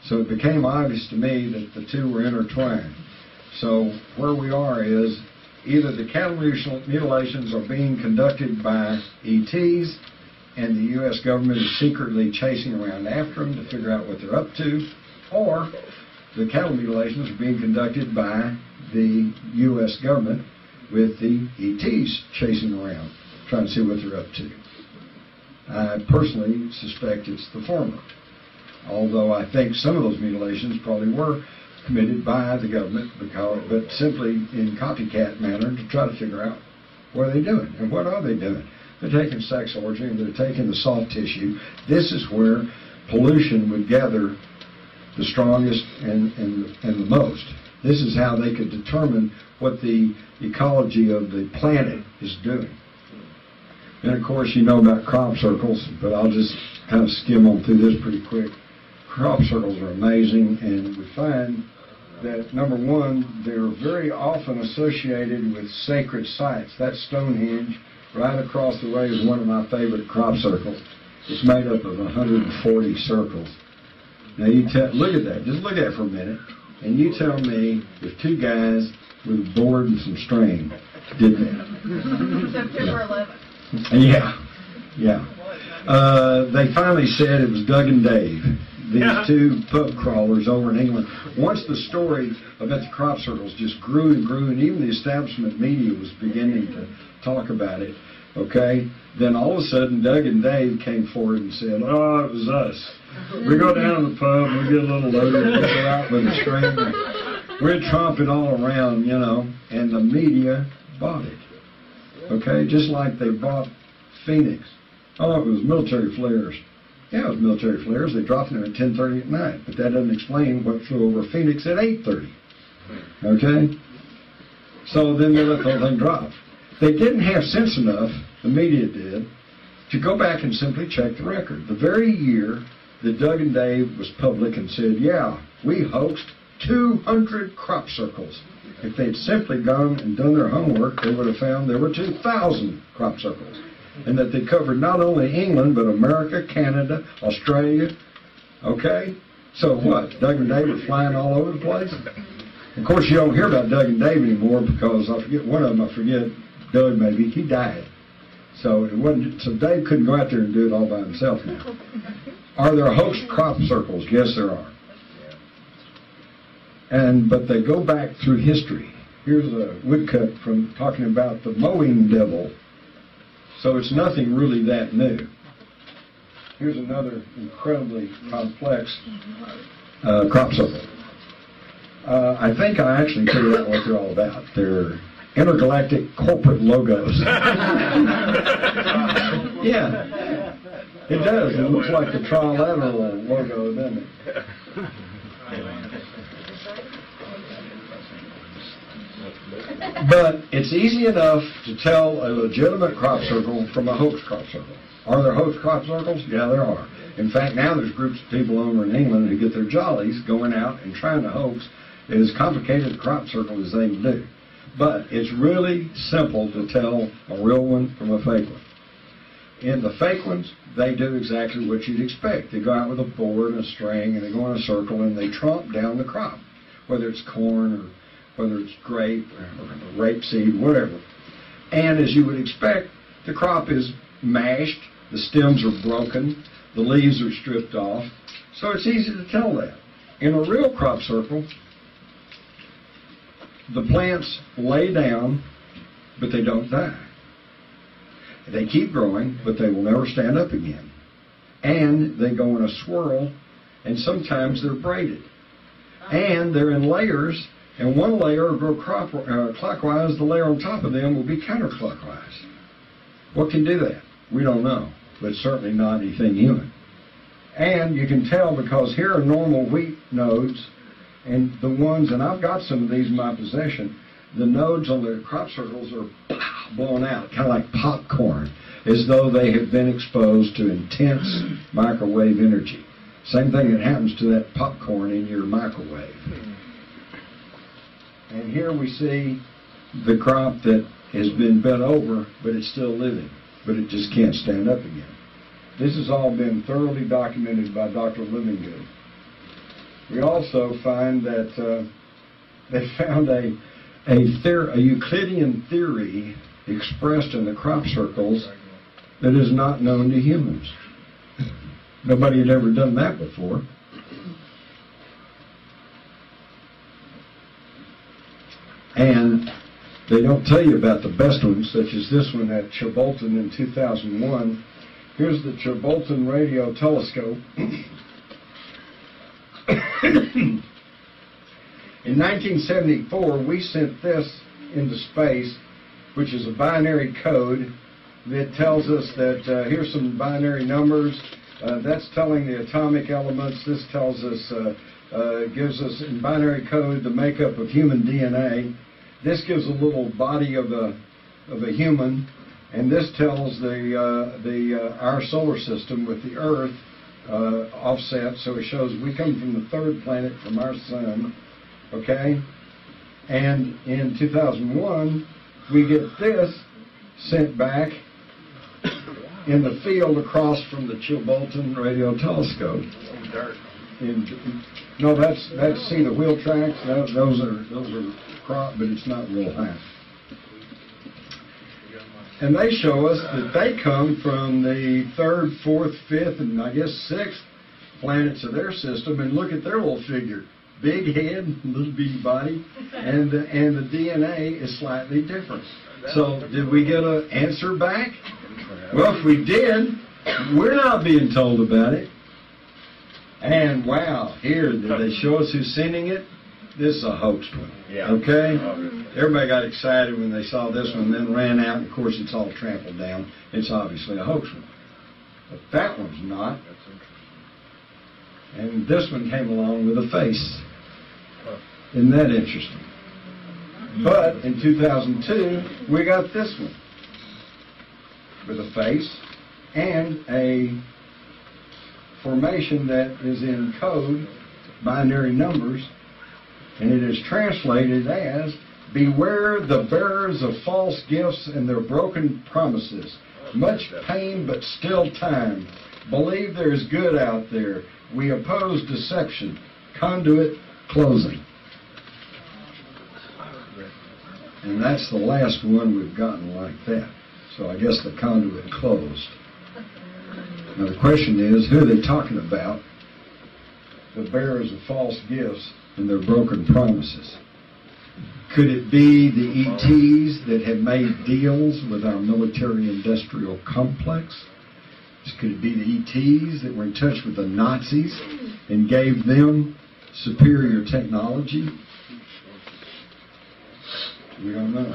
So it became obvious to me that the two were intertwined. So where we are is either the cattle mutilations are being conducted by ETs and the U.S. government is secretly chasing around after them to figure out what they're up to, or the cattle mutilations are being conducted by the U.S. government with the ETs chasing around, trying to see what they're up to. I personally suspect it's the former, although I think some of those mutilations probably were committed by the government, but simply in copycat manner to try to figure out what are they doing and what are they doing. They're taking sex orgy and they're taking the soft tissue. This is where pollution would gather the strongest and the most. This is how they could determine what the ecology of the planet is doing. And of course, you know about crop circles, but I'll just kind of skim on through this pretty quick. Crop circles are amazing, and we find that, number one, they're very often associated with sacred sites. That's Stonehenge, right across the way, is one of my favorite crop circles. It's made up of 140 circles. Now, look at that. Just look at it for a minute, and you tell me if two guys with a board and some string did that. September 11th. Yeah. They finally said it was Doug and Dave, these two pub crawlers over in England. Once the story about the crop circles just grew and grew, and even the establishment media was beginning to talk about it, okay, then all of a sudden Doug and Dave came forward and said, oh, it was us. We go down to the pub, we get a little loaded, we go out with a string, we'd tromp it all around, you know, and the media bought it. Okay, just like they bought Phoenix. Oh, it was military flares. Yeah, it was military flares. They dropped them at 10:30 at night, but that doesn't explain what flew over Phoenix at 8:30. Okay? So then they let the whole thing drop. They didn't have sense enough, the media did, to go back and simply check the record. The very year that Doug and Dave was public and said, yeah, we hoaxed 200 crop circles. If they'd simply gone and done their homework, they would have found there were 2,000 crop circles. And that they covered not only England, but America, Canada, Australia. Okay? So what? Doug and Dave were flying all over the place? Of course, you don't hear about Doug and Dave anymore because I forget one of them, Doug maybe, he died. So it wasn't. So Dave couldn't go out there and do it all by himself now. Are there hoax crop circles? Yes, there are. But they go back through history. Here's a woodcut from talking about the mowing devil. So it's nothing really that new. Here's another incredibly complex crop circle. I think I actually figured out what they're all about. They're intergalactic corporate logos. Yeah, it does. It looks like the trilateral logo, doesn't it? But it's easy enough to tell a legitimate crop circle from a hoax crop circle. Are there hoax crop circles? Yeah, there are. In fact, now there's groups of people over in England who get their jollies going out and trying to hoax as complicated a crop circle as they can do. But it's really simple to tell a real one from a fake one. In the fake ones, they do exactly what you'd expect. They go out with a board and a string, and they go in a circle, and they tromp down the crop, whether it's corn or whether it's grape or rapeseed, whatever. And as you would expect, the crop is mashed, the stems are broken, the leaves are stripped off, so it's easy to tell that. In a real crop circle, the plants lay down, but they don't die. They keep growing, but they will never stand up again. And they go in a swirl, and sometimes they're braided. And they're in layers, and one layer will grow clockwise, the layer on top of them will be counterclockwise. What can do that? We don't know, but certainly not anything human. And you can tell because here are normal wheat nodes, and the ones, and I've got some of these in my possession, the nodes on the crop circles are blown out, kind of like popcorn, as though they have been exposed to intense microwave energy. Same thing that happens to that popcorn in your microwave. And here we see the crop that has been bent over, but it's still living, but it just can't stand up again. This has all been thoroughly documented by Dr. Livingood. We also find that they found a Euclidean theory expressed in the crop circles that is not known to humans. Nobody had ever done that before. And they don't tell you about the best ones, such as this one at Chilbolton in 2001. Here's the Chilbolton radio telescope. In 1974, we sent this into space, which is a binary code that tells us that here's some binary numbers. That's telling the atomic elements. This tells us, gives us in binary code the makeup of human DNA. This gives a little body of a human, and this tells our solar system with the Earth offset. So it shows we come from the third planet from our sun. Okay, and in 2001, we get this sent back in the field across from the Chilbolton radio telescope. No, that's see the wheel tracks. Those are crop, but it's not real high. And they show us that they come from the third, fourth, fifth, and I guess sixth planets of their system. And look at their little figure. Big head, little bitty body, and the DNA is slightly different. So did we get an answer back? Well, if we did, we're not being told about it. And wow, here, did they show us who's sending it? This is a hoax one. Yeah. Okay? Everybody got excited when they saw this one, then ran out, and of course it's all trampled down. It's obviously a hoax one. But that one's not. And this one came along with a face. Isn't that interesting? But in 2002, we got this one with a face and a formation that is in code, binary numbers, and it is translated as, "Beware the bearers of false gifts and their broken promises. Much pain, but still time. Believe there is good out there. We oppose deception. Conduit closing." And that's the last one we've gotten like that. So I guess the conduit closed. Now the question is, who are they talking about? The bearers of false gifts and their broken promises. Could it be the ETs that have made deals with our military-industrial complex? Could it be the ETs that were in touch with the Nazis and gave them superior technology? We don't know.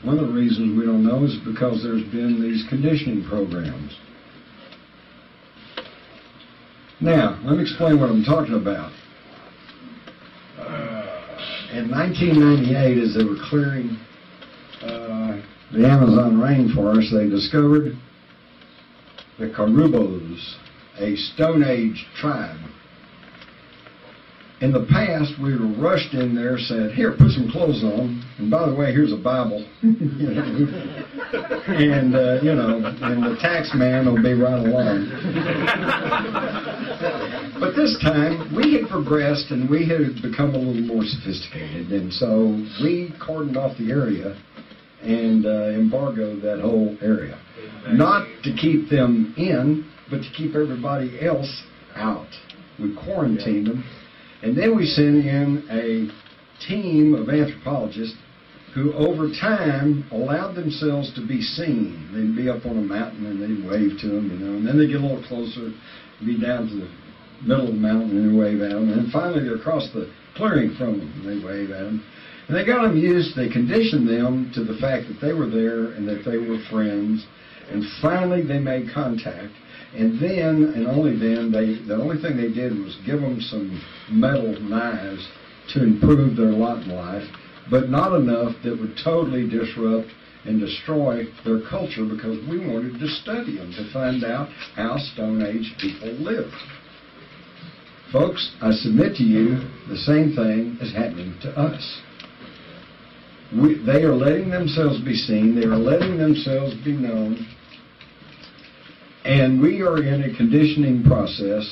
One of the reasons we don't know is because there's been these conditioning programs. Now, let me explain what I'm talking about. In 1998, as they were clearing the Amazon rainforest, they discovered the Carubos, a Stone Age tribe. In the past, we were rushed in there, said, "Here, put some clothes on, and by the way, here's a Bible," you know, and the tax man will be right along. But this time, we had progressed and we had become a little more sophisticated, and so we cordoned off the area and embargoed that whole area, not to keep them in, but to keep everybody else out. We quarantined them. And then we sent in a team of anthropologists who over time allowed themselves to be seen. They'd be up on a mountain and they'd wave to them, and then they'd get a little closer, be down to the middle of the mountain and they'd wave at them. And then finally they'd across the clearing from them and they'd wave at them. And they got them used, they conditioned them to the fact that they were there and that they were friends. And finally they made contact. And then, and only then, the only thing they did was give them some metal knives to improve their lot in life, but not enough that would totally disrupt and destroy their culture, because we wanted to study them to find out how Stone Age people lived. Folks, I submit to you the same thing is happening to us. They are letting themselves be seen. They are letting themselves be known. And we are in a conditioning process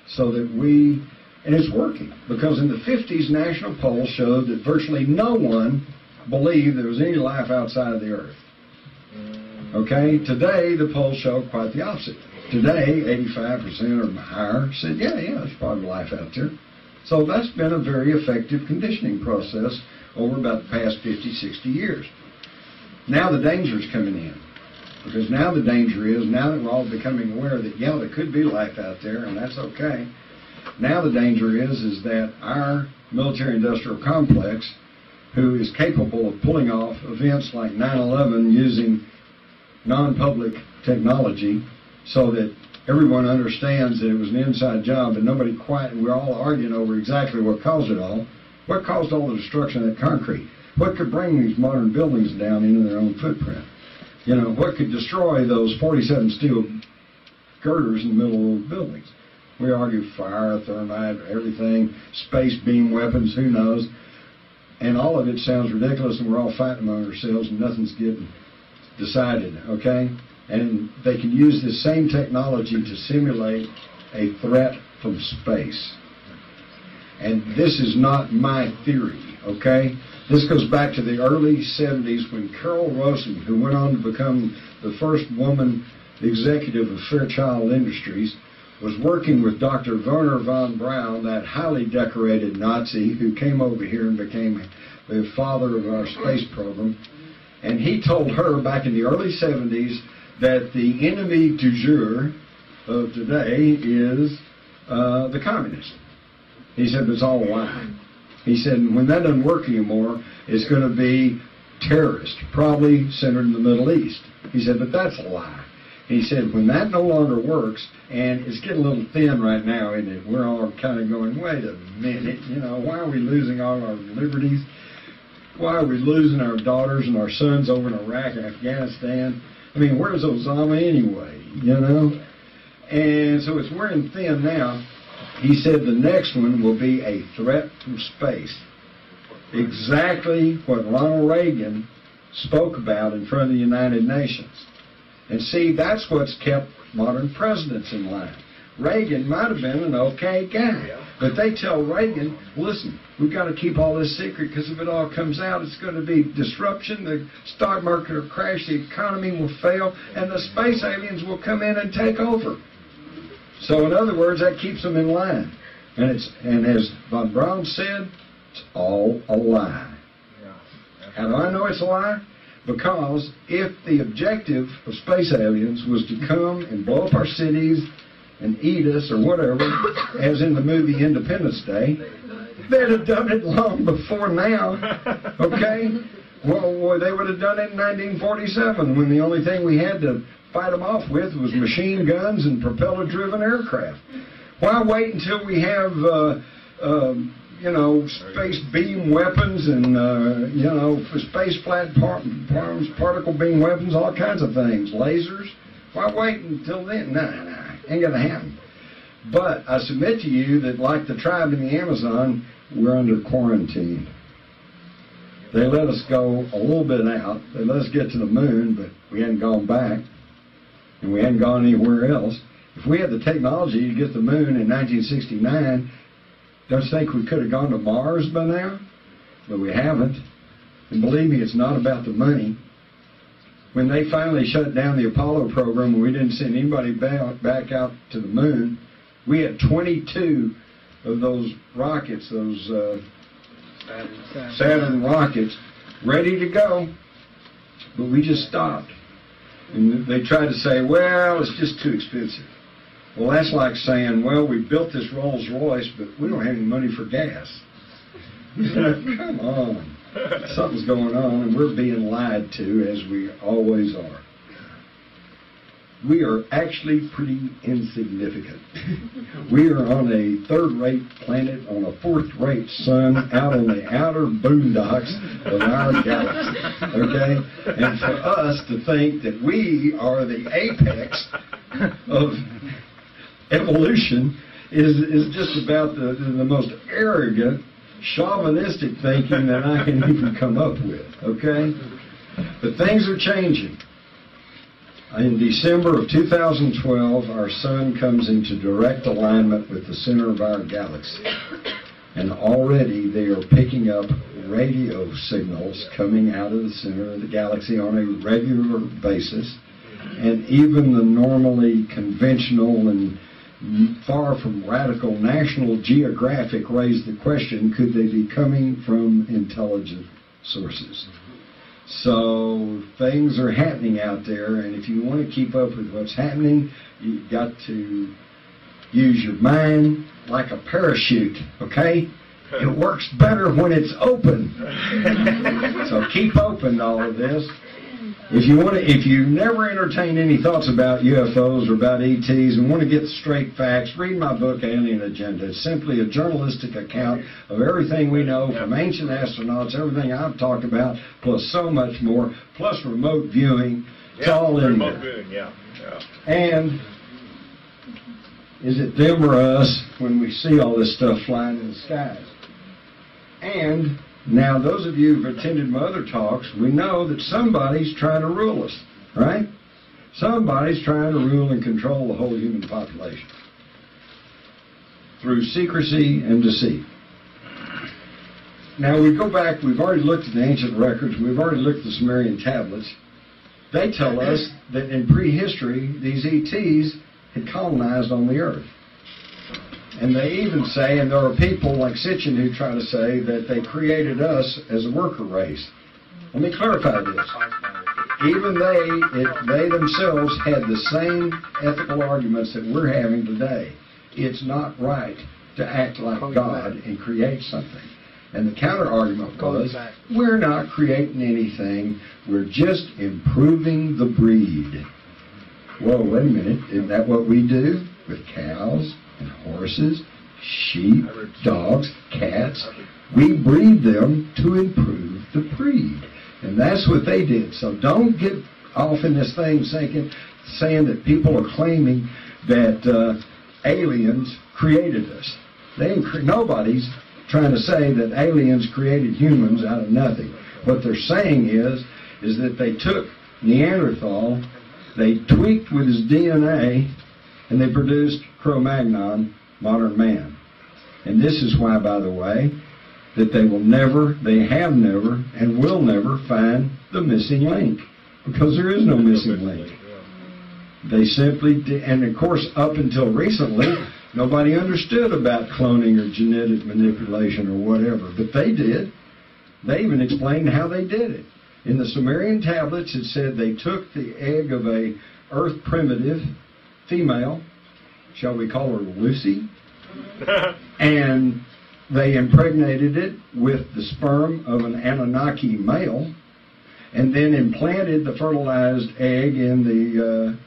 so that and it's working, because in the 50s, national polls showed that virtually no one believed there was any life outside of the earth. Okay? Today, the polls show quite the opposite. Today, 85% or higher said, yeah, there's probably life out there. So that's been a very effective conditioning process over about the past 50, 60 years. Now the danger's coming in. Because now the danger is, now that we're all becoming aware that, yeah, there could be life out there, and that's okay. Now the danger is that our military-industrial complex, who is capable of pulling off events like 9/11 using non-public technology so that everyone understands that it was an inside job and nobody we're all arguing over exactly what caused it all. What caused all the destruction of that concrete? What could bring these modern buildings down into their own footprint? You know, what could destroy those 47 steel girders in the middle of those buildings? We argue fire, thermite, everything, space beam weapons, who knows. And all of it sounds ridiculous, and we're all fighting among ourselves and nothing's getting decided, okay? And they can use this same technology to simulate a threat from space. And this is not my theory, okay? This goes back to the early 70s when Carol Rosen, who went on to become the first woman executive of Fairchild Industries, was working with Dr. Werner von Braun, that highly decorated Nazi who came over here and became the father of our space program. And he told her back in the early 70s that the enemy du jour of today is the communists. He said it's all a lie. He said when that doesn't work anymore, it's going to be terrorists, probably centered in the Middle East. He said, but that's a lie. He said when that no longer works, and it's getting a little thin right now, isn't it? We're all kind of going, wait a minute, why are we losing all our liberties? Why are we losing our daughters and our sons over in Iraq and Afghanistan? I mean, where's Osama anyway, And so it's wearing thin now. He said the next one will be a threat from space. Exactly what Ronald Reagan spoke about in front of the United Nations. And see, that's what's kept modern presidents in line. Reagan might have been an okay guy, but they tell Reagan, listen, we've got to keep all this secret, because if it all comes out, it's going to be disruption, the stock market will crash, the economy will fail, and the space aliens will come in and take over. So in other words, that keeps them in line. And as von Braun said, it's all a lie. How do I know it's a lie? Because if the objective of space aliens was to come and blow up our cities and eat us or whatever, as in the movie Independence Day, they'd have done it long before now, okay? Well, they would have done it in 1947, when the only thing we had to fight them off with was machine guns and propeller-driven aircraft. Why wait until we have, space beam weapons and, space platforms, particle beam weapons, all kinds of things, lasers? Why wait until then? Nah, ain't gonna happen. But I submit to you that, like the tribe in the Amazon, we're under quarantine. They let us go a little bit out. They let us get to the moon, but we hadn't gone back, and we hadn't gone anywhere else. If we had the technology to get to the moon in 1969, don't you think we could have gone to Mars by now? But we haven't. And believe me, it's not about the money. When they finally shut down the Apollo program and we didn't send anybody back out to the moon, we had 22 of those rockets, those Saturn rockets, ready to go, but we just stopped. And they tried to say, well, it's just too expensive. Well, that's like saying, well, we built this Rolls Royce, but we don't have any money for gas. Come on. Something's going on, and we're being lied to, as we always are. We are actually pretty insignificant. We are on a third-rate planet on a fourth-rate sun out on the outer boondocks of our galaxy, okay? And for us to think that we are the apex of evolution is just about the most arrogant, chauvinistic thinking that I can even come up with, okay? But things are changing. In December of 2012, our sun comes into direct alignment with the center of our galaxy. And already they are picking up radio signals coming out of the center of the galaxy on a regular basis. And even the normally conventional and far from radical National Geographic raised the question, could they be coming from intelligent sources? So things are happening out there, and if you want to keep up with what's happening, you've got to use your mind like a parachute, okay? It works better when it's open. So keep open to all of this. If you never entertain any thoughts about UFOs or about ETs and want to get straight facts, read my book, Alien Agenda. It's simply a journalistic account of everything we know from ancient astronauts, everything I've talked about, plus so much more, plus remote viewing. It's all in there. Remote viewing, yeah. And is it them or us when we see all this stuff flying in the skies? And now, those of you who've attended my other talks, we know that somebody's trying to rule us, right? Somebody's trying to rule and control the whole human population through secrecy and deceit. Now, we go back, we've already looked at the ancient records, we've already looked at the Sumerian tablets. They tell us that in prehistory, these ETs had colonized on the earth. And they even say, and there are people like Sitchin who try to say that they created us as a worker race. Let me clarify this. Even they themselves had the same ethical arguments that we're having today. It's not right to act like God and create something. And the counter-argument was, we're not creating anything, we're just improving the breed. Whoa, wait a minute, isn't that what we do with cows and horses, sheep, dogs, cats? We breed them to improve the breed. And that's what they did. So don't get off in this thing saying that people are claiming that aliens created us. Nobody's trying to say that aliens created humans out of nothing. What they're saying is that they took Neanderthal, they tweaked with his DNA, and they produced Cro-Magnon, modern man. And this is why, by the way, that they have never, and will never find the missing link. Because there is no missing link. They simply did, and of course, up until recently, nobody understood about cloning or genetic manipulation or whatever, but they did. They even explained how they did it. In the Sumerian tablets, it said they took the egg of a earth primitive female, shall we call her Lucy, and they impregnated it with the sperm of an Anunnaki male, and then implanted the fertilized egg in the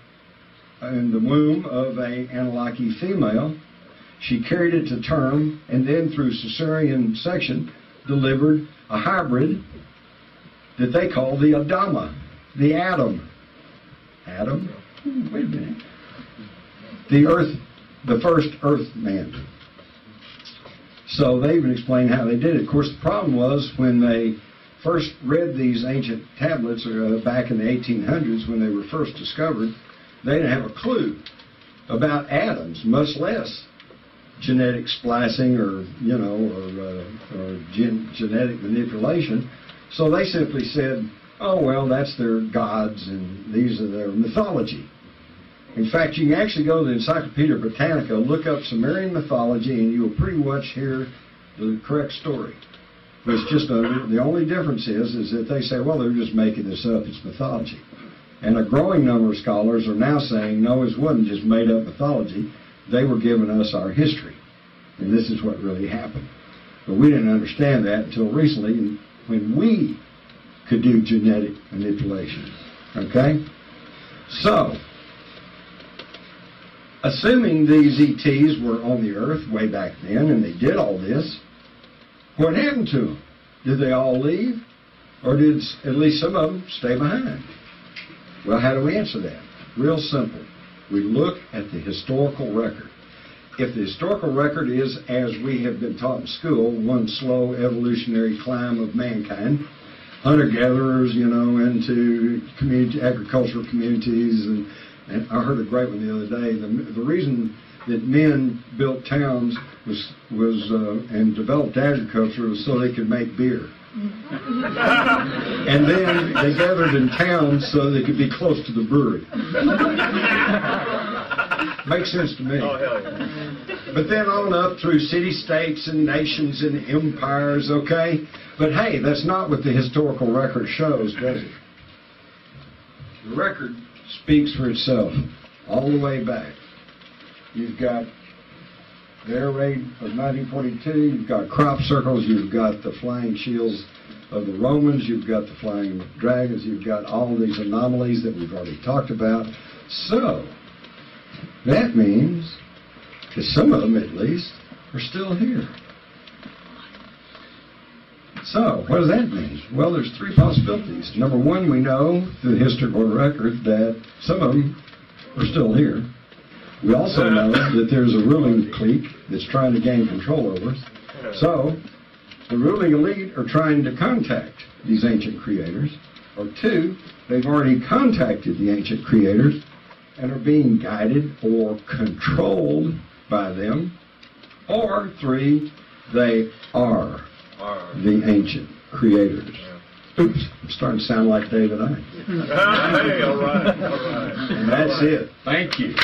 womb of a Anunnaki female. She carried it to term, and then through cesarean section delivered a hybrid that they call the Adama, the Adam. Adam? Wait a minute. The Earth the first Earth man. So they even explained how they did it. Of course, the problem was when they first read these ancient tablets back in the 1800s when they were first discovered, they didn't have a clue about atoms, much less genetic splicing or genetic manipulation. So they simply said, oh, well, that's their gods and these are their mythology. In fact, you can actually go to the Encyclopedia Britannica, look up Sumerian mythology, and you will pretty much hear the correct story. But it's just the only difference is that they say, well, they're just making this up. It's mythology. And a growing number of scholars are now saying, no, it wasn't just made up mythology. They were giving us our history. And this is what really happened. But we didn't understand that until recently when we could do genetic manipulation. Okay? So, assuming these ETs were on the Earth way back then and they did all this, what happened to them? Did they all leave? Or did at least some of them stay behind? Well, how do we answer that? Real simple. We look at the historical record. If the historical record is, as we have been taught in school, one slow evolutionary climb of mankind, hunter-gatherers, into agricultural communities, and I heard a great one the other day. The reason that men built towns and developed agriculture was so they could make beer. And then they gathered in towns so they could be close to the brewery. Makes sense to me. Oh, hell yeah. But then on up through city-states and nations and empires, okay? But hey, that's not what the historical record shows, does it? The record speaks for itself all the way back. You've got the air raid of 1942, you've got crop circles, you've got the flying shields of the Romans, you've got the flying dragons, you've got all these anomalies that we've already talked about. So, that means that some of them, at least, are still here. So, what does that mean? Well, there's three possibilities. Number one, we know through the historical record that some of them are still here. We also know that there's a ruling clique that's trying to gain control over us. So, the ruling elite are trying to contact these ancient creators. Or two, they've already contacted the ancient creators and are being guided or controlled by them. Or three, they are the ancient creators. Oops, I'm starting to sound like David Icke. Hey, all right. And that's it. Thank you.